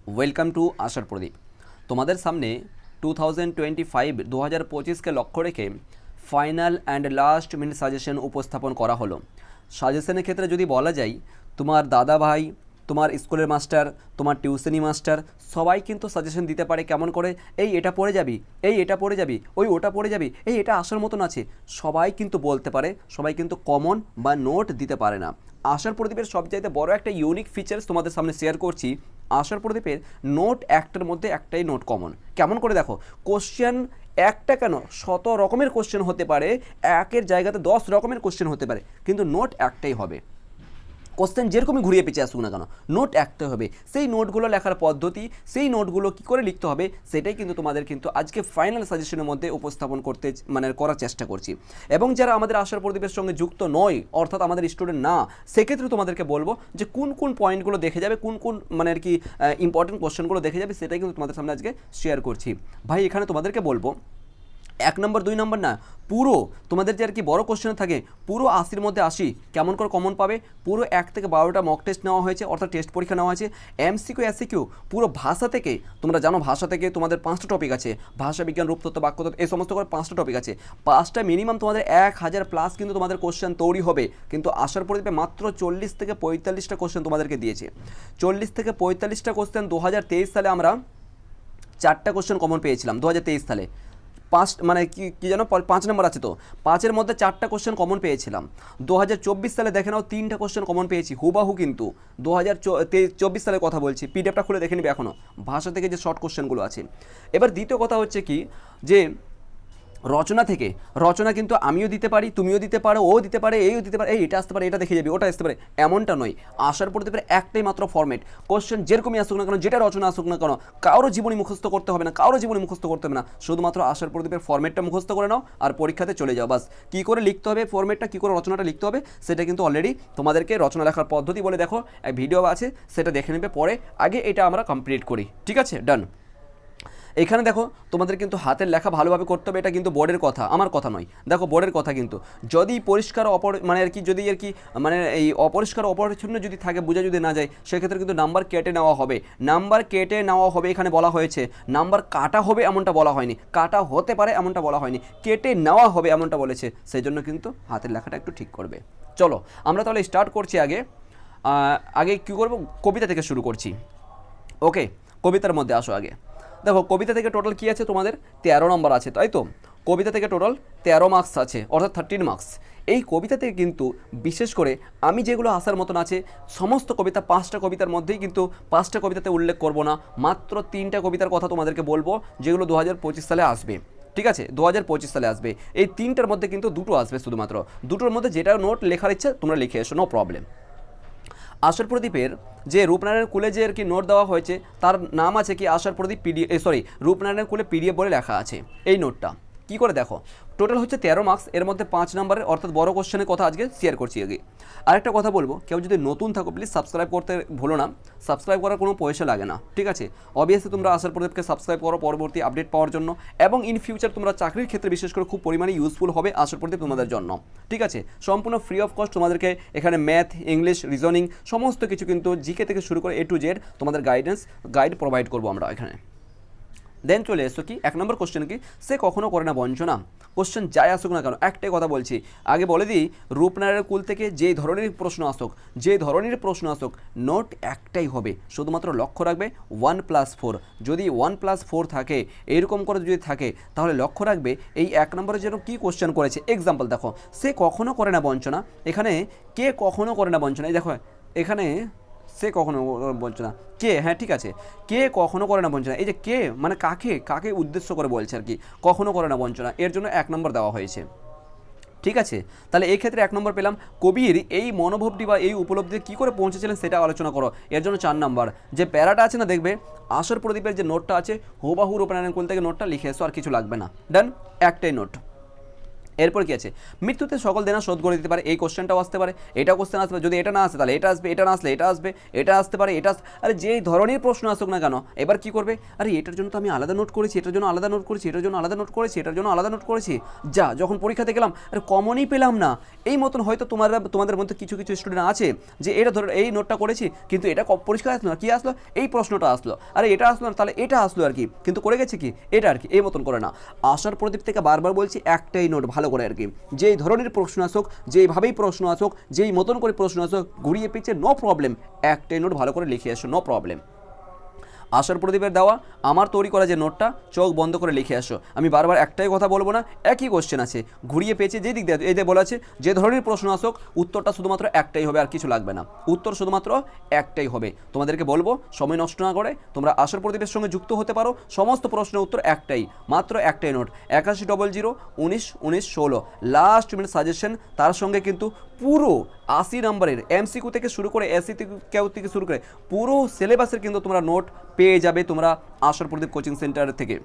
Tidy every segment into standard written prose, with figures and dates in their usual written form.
Welcome to আশার প্রদীপ। তোমাদের সামনে 2025 কে লক্ষ্য রেখে final and last minute suggestion উপস্থাপন করা হলো। সাজেশনের ক্ষেত্রে যদি বলা যায়, তোমার দাদা ভাই, তোমার স্কুলের মাস্টার, তোমার টিউশনি মাস্টার সবাই কিন্তু সাজেশন দিতে পারে কেমন করে, এই এটা পড়ে যাবি, এই এটা পড়ে যাবি, ওই ওটা পড়ে যাবি, এই এটা আসার মতন আছে, সবাই কিন্তু বলতে পারে, সবাই কিন্তু কমন বা নোট দিতে পারে না। আশার প্রদীপের সবচাইতে বড় একটা ইউনিক ফিচার্স তোমাদের সামনে শেয়ার করছি। আশার প্রদীপের নোট একটার মধ্যে একটাই নোট কমন। কেমন করে দেখো, কোশ্চেন একটা কেন, শত রকমের কোশ্চেন হতে পারে, একের জায়গাতে 10 রকমের কোশ্চেন হতে পারে, কিন্তু নোট একটাই হবে। কোশ্চেন যেরকমই ঘুরিয়ে পেঁচিয়ে আসুক না কেন, নোট একটাই হবে। সেই নোটগুলো লেখার পদ্ধতি, সেই নোটগুলো কী করে লিখতে হবে, সেটাই কিন্তু তোমাদের কিন্তু আজকে ফাইনাল সাজেশনের মধ্যে উপস্থাপন করতে করার চেষ্টা করছি। এবং যারা আমাদের আশার প্রদীপের সঙ্গে যুক্ত নয়, অর্থাৎ আমাদের স্টুডেন্ট না, সেক্ষেত্রে তোমাদেরকে বলবো যে কোন কোন পয়েন্টগুলো দেখে যাবে, কোন কোন ইম্পর্টেন্ট কোশ্চেনগুলো দেখে যাবে, সেটাই কিন্তু তোমাদের সামনে আজকে শেয়ার করছি। ভাই এখানে তোমাদেরকে বলবো 1 নম্বর 2 নম্বর না, পুরো তোমাদের যে বড় কোশ্চেন থাকে, পুরো 80-র মধ্যে 80 কেমন করে কমন পাবে। পুরো 1 থেকে 12টা মক টেস্ট নেওয়া হয়েছে, অর্থাৎ টেস্ট পরীক্ষা নেওয়া হয়েছে। এমসিকিউ এসিকিউ পুরো ভাষা থেকে, তোমরা জানো ভাষা থেকে তোমাদের 5টা টপিক আছে, ভাষা বিজ্ঞান, রূপতত্ত্ব, বাক্যতত্ত্ব, এই সমস্ত করে 5টা টপিক আছে। 5টা মিনিমাম তোমাদের 1000+ কিন্তু তোমাদের কোশ্চেন তৈরি হবে। কিন্তু আসার প্রদীপে মাত্র 40 থেকে 45টা কোশ্চেন তোমাদেরকে দিয়েছে। 40 থেকে 45টা কোশ্চেন 2023 সালে আমরা 4টা কোশ্চেন কমন পেয়েছিলাম 2023 সালে। 5 কি যেন 5 নম্বর আছে, তো 5-এর মধ্যে 4টা কোশ্চেন কমন পেয়েছিলাম। 2024 সালে দেখে নাও 3টা কোশ্চেন কমন পেয়েছি হুবাহু, কিন্তু 2024 সালে কথা বলছি, পিডিএফটা খুলে দেখে নিবে এখনও ভাষা থেকে যে শর্ট কোশ্চেনগুলো আছে। এবার দ্বিতীয় কথা হচ্ছে কি, যে রচনা কিন্তু আমিও দিতে পারি, তুমিও দিতে পারো, ও দিতে পারে, এইও দিতে পারে, এই এটা আসতে পারে, এটা দেখে যাবে, ওটা আসতে পারে, এমনটা নয়। আসার প্রদীপের একটাই মাত্র ফরম্যাট, কোশ্চেন যেরকমই আসুক না কেন, যেটা রচনা আসুক না কেন, কারো জীবনী মুখস্থ করতে হবে না, শুধুমাত্র আসার প্রদীপের ফরম্যাটটা মুখস্থ করে নাও আর পরীক্ষাতে চলে যাও। বাস কী করে লিখতে হবে ফরম্যাটটা, কী করে রচনাটা লিখতে হবে, সেটা কিন্তু অলরেডি তোমাদেরকে রচনা লেখার পদ্ধতি বলে দেখো এক ভিডিও আছে, সেটা দেখে নেবে পরে। আগে এটা আমরা কমপ্লিট করি, ঠিক আছে? ডান। এখানে দেখো তোমাদের কিন্তু হাতের লেখা ভালোভাবে করতে হবে, এটা কিন্তু বোর্ডের কথা, আমার কথা নয়। দেখো বোর্ডের কথা, কিন্তু যদি পরিষ্কার এই অপরিষ্কার অপরিচ্ছন্ন যদি থাকে, বোঝা যদি না যায়, সেক্ষেত্রে কিন্তু নাম্বার কেটে নেওয়া হবে। এখানে বলা হয়েছে নাম্বার কাটা হবে, এমনটা বলা হয়নি, কাটা হতে পারে এমনটা বলা হয়নি, কেটে নেওয়া হবে এমনটা বলেছে। সেই জন্য কিন্তু হাতের লেখাটা একটু ঠিক করবে। চলো আমরা তাহলে স্টার্ট করছি। আগে কী করবো, কবিতা থেকে শুরু করছি। ওকে, কবিতার মধ্যে আসো আগে। দেখো কবিতা থেকে টোটাল কী আছে, তোমাদের 13 নম্বর আছে, তাই তো? কবিতা থেকে টোটাল 13 মার্কস আছে, অর্থাৎ 13 মার্কস। এই কবিতা থেকে কিন্তু বিশেষ করে আমি যেগুলো আসার মতন আছে, সমস্ত কবিতা 5টা কবিতার মধ্যেই কিন্তু 5টা কবিতাতে উল্লেখ করব না, মাত্র 3টা কবিতার কথা তোমাদেরকে বলবো, যেগুলো 2025 সালে আসবে। ঠিক আছে, 2025 সালে আসবে। এই 3টার মধ্যে কিন্তু 2টো আসবে, শুধুমাত্র 2টোর মধ্যে যেটা নোট লেখার ইচ্ছা তোমরা লিখে এসো, নো প্রবলেম। আশার প্রদীপের যে রূপনারায়ণ কুলে যে নোট দেওয়া হয়েছে, তার নাম আছে কি আশার প্রদীপ রূপনারায়ণ কুলে পিডিএফ বলে লেখা আছে। এই নোটটা কী করে দেখো, টোটাল হচ্ছে 13 মার্কস, এর মধ্যে 5 নম্বরের অর্থাৎ বড় কোশ্চেনের কথা আজকে শেয়ার করছি। আরেকটা কথা বলবো, কেউ যদি নতুন থাকো প্লিজ সাবস্ক্রাইব করতে ভুলো না। সাবস্ক্রাইব করার কোনো পয়সা লাগে না, ঠিক আছে? অবভিয়াসলি তোমরা আশার প্রদীপকে সাবস্ক্রাইব করো পরবর্তী আপডেট পাওয়ার জন্য, এবং ইন ফিউচার তোমরা চাকরির ক্ষেত্রে বিশেষ করে খুব পরিমাণে ইউজফুল হবে আশার প্রদীপ তোমাদের জন্য, ঠিক আছে? সম্পূর্ণ ফ্রি অফ কস্ট তোমাদেরকে এখানে ম্যাথ, ইংলিশ, রিজনিং সমস্ত কিছু কিন্তু জিকে থেকে শুরু করে A to Z তোমাদের গাইড প্রোভাইড করবো আমরা এখানে। দেন চলে এসো কি 1 নম্বর কোশ্চেন, কি সে কখনো করে না বঞ্চনা। কোশ্চেন যাই আসুক না কেন, একটাই কথা বলছি, আগে বলে দিই, রূপনারায়ণ কুল থেকে যে ধরনের প্রশ্ন আসুক, নোট একটাই হবে, শুধুমাত্র লক্ষ্য রাখবে 1+4। যদি 1+4 থাকে, এরকম করে যদি থাকে, তাহলে লক্ষ্য রাখবে এই 1 নম্বরের জন্য কী কোশ্চেন করেছে। এক্সাম্পল দেখো, সে কখনো করে না বঞ্চনা, এখানে কে কখনো করে না বঞ্চনা, এই দেখো এখানে সে কখনো বলছে না, কে, হ্যাঁ ঠিক আছে, কে কখনো করে না বঞ্চনা, এই যে কে মানে কাকে উদ্দেশ্য করে বলছে আর কি, কখনো করে না বঞ্চনা, এর জন্য 1 নম্বর দেওয়া হয়েছে, ঠিক আছে? তাহলে এই ক্ষেত্রে 1 নম্বর পেলাম। কবির এই মনোভাবটি বা এই উপলব্ধিতে কী করে পৌঁছেছিলেন সেটা আলোচনা করো, এর জন্য 4 নম্বর। যে প্যারাটা আছে না, দেখবে আশার প্রদীপের যে নোটটা আছে, হুবাহু রূপনারায়ণ কুল থেকে নোটটা লিখে এসো, আর কিছু লাগবে না। ডান, একটাই নোট। এরপর কি আছে, মৃত্যুতে সকল দেনা শোধ করে দিতে পারে, এই কোশ্চেনটাও আসতে পারে, এটা কোশ্চেন আসবে, যদি এটা না আসে তাহলে এটা আসবে, এটা না আসলে এটা আসবে, এটা আসতে পারে, এটা আরে যেই ধরনের প্রশ্ন আসুক না কেন এবার কি করবে, আরে এটার জন্য তো আমি আলাদা নোট করেছি, এটার জন্য আলাদা নোট করেছি, এটার জন্য আলাদা নোট করেছি, এটার জন্য আলাদা নোট করেছি, যা যখন পরীক্ষাতে গেলাম আরে কমনই পেলাম না। এই মতন হয়তো তোমাদের মধ্যে কিছু কিছু স্টুডেন্ট আছে যে এটা ধরো এই নোটটা করেছি কিন্তু এটা পরিষ্কার আসলো না, কি আসলো, এই প্রশ্নটা আসলো, আরে এটা আসলো না তাহলে এটা আসলো আর কি, কিন্তু করে গেছে কি এটা আর কি, এই মতন করে না। আসার প্রদীপ থেকে বারবার বলছি একটাই নোট ভালো করে আর কি, যেই ধরনের প্রশ্ন আসুক, যেইভাবেই প্রশ্ন আসুক, যেই মতন করে প্রশ্ন আসুক, ঘুরিয়ে পেঁচিয়ে নো প্রবলেম, একটাই নোট ভালো করে লিখে আসো, নো প্রবলেম। আশার প্রদীপের দেওয়া আমার তৈরি করা যে নোটটা চোখ বন্ধ করে লিখে আসো, আমি বারবার একটাই কথা বলবো না, একই কোশ্চেন আছে, ঘুরিয়ে পেঁচে যেই দিক দিয়ে এই দিয়ে বলা আছে যে ধরনের প্রশ্ন আসুক উত্তরটা শুধুমাত্র একটাই হবে, আর কিছু লাগবে না, উত্তর শুধুমাত্র একটাই হবে। তোমাদেরকে বলবো সময় নষ্ট না করে তোমরা আশার প্রদীপের সঙ্গে যুক্ত হতে পারো, সমস্ত প্রশ্নের উত্তর একটাই, মাত্র একটাই নোট 8100191916 লাস্ট মিনিট সাজেশন, তার সঙ্গে কিন্তু পুরো 80 নম্বরের এমসিকিউ থেকে শুরু করে এসি থেকে শুরু করে পুরো সিলেবাসের কিন্তু তোমরা নোট পেয়ে যাবে তোমরা আশার প্রদীপ কোচিং সেন্টার থেকে।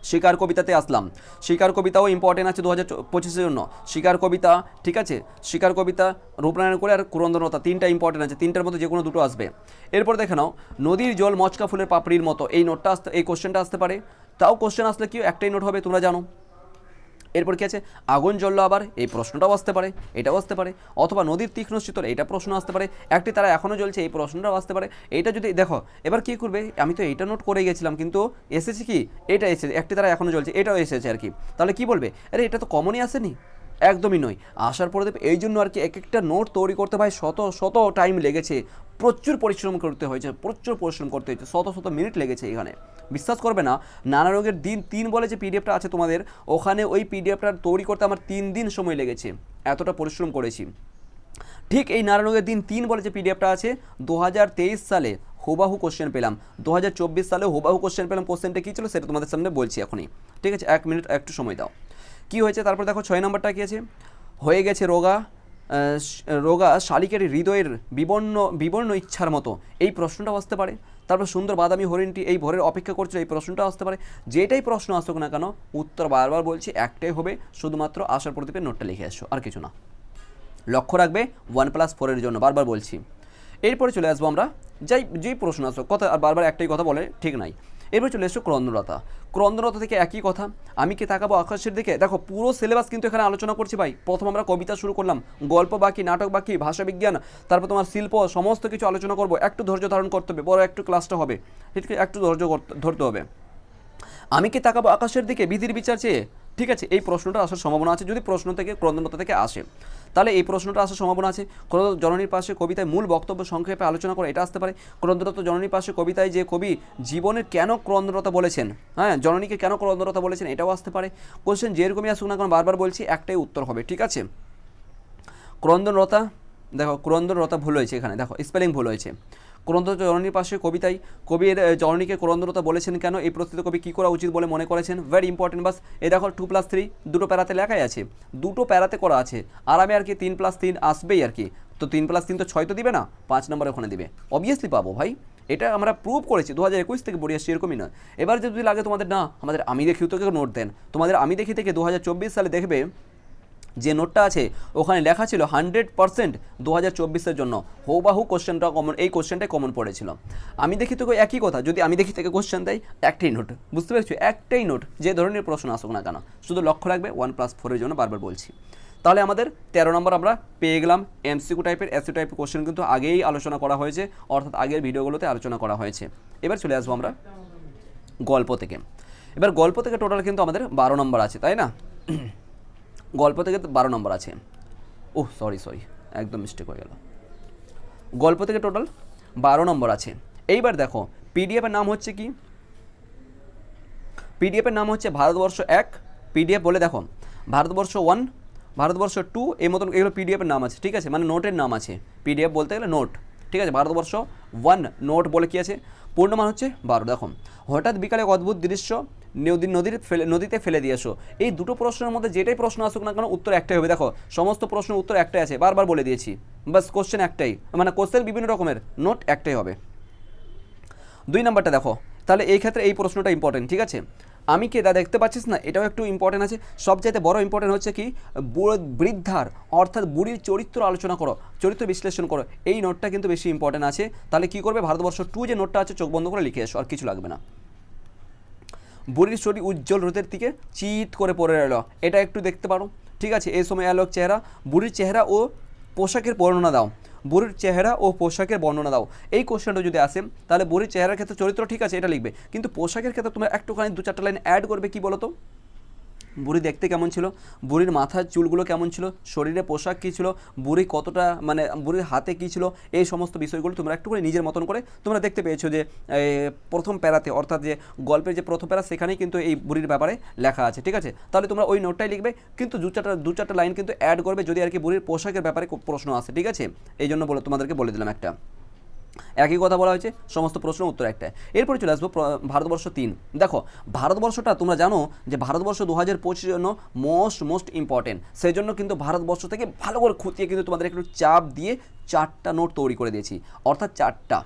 শিকার কবিতাতে আসলাম, শিকার কবিতাও ইম্পর্টেন্ট আছে 2025-এর জন্য, শিকার কবিতা ঠিক আছে, শিকার কবিতা, রূপনারায়ণ করে আর কুরন্দনতা, তিনটা ইম্পর্টেন্ট আছে, তিনটার মধ্যে যে কোনো দুটো আসবে। এরপর দেখে নাও নদীর জল মচকা ফুলের পাপড়ির মতো, এই নোটটা আসতে, এই কোশ্চেনটা আসতে পারে, তাও কোশ্চেন আসলে কি একটাই নোট হবে তোমরা জানো। এরপর কি আছে, আগুন জ্বললো আবার, এই প্রশ্নটাও আসতে পারে, এটাও আসতে পারে, অথবা নদীর তীক্ষ্ণ শীতল, এটা প্রশ্ন আসতে পারে, একটি তারা এখনও জ্বলছে, এই প্রশ্নটাও আসতে পারে। এটা যদি দেখো এবার কি করবে, আমি তো এইটা নোট করে গেছিলাম কিন্তু এসেছে কি এটা এসেছে, একটি তারা এখনও জ্বলছে এটাও এসেছে আর কি, তাহলে কি বলবে, আরে এটা তো কমনই আসেনি, একদমই নয়। আসার পরে এই জন্য আর কি এক একটা নোট তৈরি করতে ভাই শত শত টাইম লেগেছে, প্রচুর পরিশ্রম করতে হয়েছে, প্রচুর পরিশ্রম করতে হয়েছে, শত শত মিনিট লেগেছে এখানে, বিশ্বাস করবে না। নানা রোগের দিন 3 বলে যে পিডিএফটা আছে তোমাদের, ওখানে ওই পিডিএফটা তৈরি করতে আমার 3 দিন সময় লেগেছে, এতটা পরিশ্রম করেছি। ঠিক এই নানা রোগের দিন 3 বলে যে পিডিএফটা আছে 2023 সালে হুবাহু কোশ্চেন পেলাম, 2024 সালে হুবাহু কোশ্চেন পেলাম, কোশ্চেনটা কী ছিল সেটা তোমাদের সামনে বলছি এখনই, ঠিক আছে 1 মিনিট একটু সময় দাও। কি হয়েছে তারপর দেখো 6 নম্বরটা কী আছে, হয়ে গেছে রোগা রোগা শালিকের হৃদয়ের বিবর্ণ ইচ্ছার মতো, এই প্রশ্নটাও আসতে পারে। তারপর সুন্দর বাদামি হরিণটি এই ভোরের অপেক্ষা করছিল, এই প্রশ্নটাও আসতে পারে। যেটাই প্রশ্ন আসুক না কেন উত্তর বারবার বলছি একটাই হবে, শুধুমাত্র আশার প্রদীপের নোটটা লিখে আসো, আর কিছু না। লক্ষ্য রাখবে 1+4-এর জন্য, বারবার বলছি। এরপরে চলে আসবো আমরা যেই প্রশ্ন আসুক, কথা আর বারবার একটাই কথা বলে ঠিক নাই। এরপর চলে এসো ক্রন্দনতা, ক্রন্দনতা থেকে একই কথা, আমি কি তাকাবো আকাশের দিকে, দেখো পুরো সিলেবাস কিন্তু এখানে আলোচনা করছি ভাই। প্রথম আমরা কবিতা শুরু করলাম, গল্প বাকি, নাটক বাকি, ভাষা বিজ্ঞান, তারপর তোমার শিল্প, সমস্ত কিছু আলোচনা করবো, একটু ধৈর্য ধারণ করতে হবে, বড় একটু ক্লাসটা হবে, ঠিক আছে একটু ধৈর্য ধরতে হবে। আমি কি তাকাবো আকাশের দিকে বিধির বিচার চেয়ে, ঠিক আছে এই প্রশ্নটা আসার সম্ভাবনা আছে, যদি প্রশ্ন থেকে ক্রন্দনতা থেকে আসে তাহলে এই প্রশ্নটা আসার সম্ভাবনা আছে। ক্রন্দন জননীর পাশে কবিতায় মূল বক্তব্য সংক্ষেপে আলোচনা করে, এটা আসতে পারে। ক্রন্দনরত জননীর পাশে কবিতায় যে কবি জীবনের কেন ক্রন্দনরতা বলেছেন, হ্যাঁ জননীকে কেন ক্রন্দনরতা বলেছেন, এটাও আসতে পারে। কোশ্চেন যেরকমই আসুক না কারণ বারবার বলছি একটাই উত্তর হবে, ঠিক আছে। ক্রন্দনরতা, দেখো ক্রন্দনরতা ভুল হয়েছে এখানে, দেখো স্পেলিং ভুল হয়েছে। ক্রন্দন জননীর পাশে কবিতায় কবির জননীকে ক্রন্দনরতা বলেছেন কেন, এই প্রস্তুত কবি কী করা উচিত বলে মনে করেছেন, ভেরি ইম্পর্টেন্ট। বাস এই দেখো 2+3 দুটো প্যারাতে লেখাই আছে, দুটো প্যারাতে করা আছে, আর আমি আর কি 3+3 আসবেই আর কি, তো 3+3 তো 6 তো দিবে না, 5 নম্বরে ওখানে দিবে, অবভিয়াসলি পাবো ভাই, এটা আমরা প্রুভ করেছি 2021 থেকে পড়ে আসছি, এরকমই নয়। এবার যদি লাগে তোমাদের না আমাদের আমি দেখিও থেকে নোট দেন, তোমাদের আমি দেখি থেকে 2024 সালে দেখবে যে নোটটা আছে ওখানে লেখা ছিল 100% 2024-এর জন্য হুবাহু কোশ্চেনটা কমন, এই কোশ্চেনটাই কমন পড়েছিল। আমি দেখি তোকে একই কথা, যদি আমি দেখি থেকে কোশ্চেন দেয় একটাই নোট, বুঝতে পেরেছো, একটাই নোট যে ধরনের প্রশ্ন আসুক না কেন, শুধু লক্ষ্য রাখবে 1+4-এর জন্য, বারবার বলছি। তাহলে আমাদের 13 নম্বর আমরা পেয়ে গেলাম। এমসিকিউ টাইপের এসিউ টাইপের কোশ্চেন কিন্তু আগেই আলোচনা করা হয়েছে, অর্থাৎ আগের ভিডিওগুলোতে আলোচনা করা হয়েছে। এবার চলে আসবো আমরা গল্প থেকে। এবার গল্প থেকে টোটাল কিন্তু আমাদের 12 নম্বর আছে, তাই না, গল্প থেকে 12 নম্বর আছে, ওহ সরি একদম মিস্টেক হয়ে গেল, গল্প থেকে টোটাল 12 নম্বর আছে। এইবার দেখো পিডিএফের নাম হচ্ছে কি, পিডিএফের নাম হচ্ছে ভারতবর্ষ 1 পিডিএফ বলে, দেখো ভারতবর্ষ 1, ভারতবর্ষ 2, এই মতন এগুলো পিডিএফের নাম আছে, ঠিক আছে, মানে নোটের নাম আছে, পিডিএফ বলতে গেলে নোট, ঠিক আছে। ভারতবর্ষ 1 নোট বলে কি আছে, পূর্ণমান হচ্ছে 12। দেখো হঠাৎ বিকালে অদ্ভুত দৃশ্য, নদীতে ফেলে দিয়ে আসো, এই দুটো প্রশ্নের মধ্যে যেটাই প্রশ্ন আসুক না কেন উত্তর একটাই হবে। দেখো সমস্ত প্রশ্নের উত্তর একটাই আছে, বারবার বলে দিয়েছি, বাস কোশ্চেন একটাই, মানে কোশ্চেন বিভিন্ন রকমের, নোট একটাই হবে। 2 নম্বরটা দেখো, তাহলে এই ক্ষেত্রে এই প্রশ্নটা ইম্পর্টেন্ট, ঠিক আছে। আমি কে দা দেখতে পাচ্ছিস না, এটাও একটু ইম্পর্টেন্ট আছে। সবচাইতে বড় ইম্পর্টেন্ট হচ্ছে কি, বৃদ্ধার অর্থাৎ বুড়ির চরিত্র আলোচনা করো, চরিত্র বিশ্লেষণ করো, এই নোটটা কিন্তু বেশি ইম্পর্টেন্ট আছে। তাহলে কি করবে, ভারতবর্ষ 2 যে নোটটা আছে চোখ বন্ধ করে লিখে এসো, আর কিছু লাগবে না। বুড়ির শরীর উজ্জ্বল রোদের দিকে চিত করে পড়ে রইল, এটা একটু দেখতে পারো। ঠিক আছে, এই সময় আলোক চেহারা, বুড়ির চেহারা ও পোশাকের বর্ণনা দাও, বুড়ির চেহারা ও পোশাকের বর্ণনা দাও। এই কোশ্চেনটা যদি আসে তাহলে বুড়ির চেহারার ক্ষেত্রে চরিত্র ঠিক আছে এটা লিখবে, কিন্তু পোশাকের ক্ষেত্রে তোমরা একটুখানি 2-4টা লাইন অ্যাড করবে। কি বলো তো, বুড়ি দেখতে কেমন ছিল, বুড়ির মাথার চুলগুলো কেমন ছিল, শরীরে পোশাক কী ছিল, বুড়ি কতটা মানে বুড়ির হাতে কী ছিল, এই সমস্ত বিষয়গুলো তোমরা একটু করে নিজের মতন করে তোমরা দেখতে পেয়েছো যে প্রথম প্যারাতে, অর্থাৎ যে গল্পের যে প্রথম প্যারা সেখানেই কিন্তু এই বুড়ির ব্যাপারে লেখা আছে। ঠিক আছে, তাহলে তোমরা ওই নোটটাই লিখবে, কিন্তু দু চারটা লাইন কিন্তু অ্যাড করবে যদি আর কি বুড়ির পোশাকের ব্যাপারে প্রশ্ন আসে। ঠিক আছে, এই জন্য তোমাদেরকে বলে দিলাম একটা, একই কথা বলা হয়েছে, সমস্ত প্রশ্নের উত্তর একটা। এরপরে চলে আসবো ভারতবর্ষ 3। দেখো ভারতবর্ষটা তোমরা জানো যে ভারতবর্ষ 2025 জন্য মোস্ট ইম্পর্টেন্ট, সেই জন্য কিন্তু ভারতবর্ষ থেকে ভালো করে খুঁটিয়ে কিন্তু তোমাদের একটু চাপ দিয়ে 4টা নোট তৈরি করে দিয়েছি, অর্থাৎ 4টা।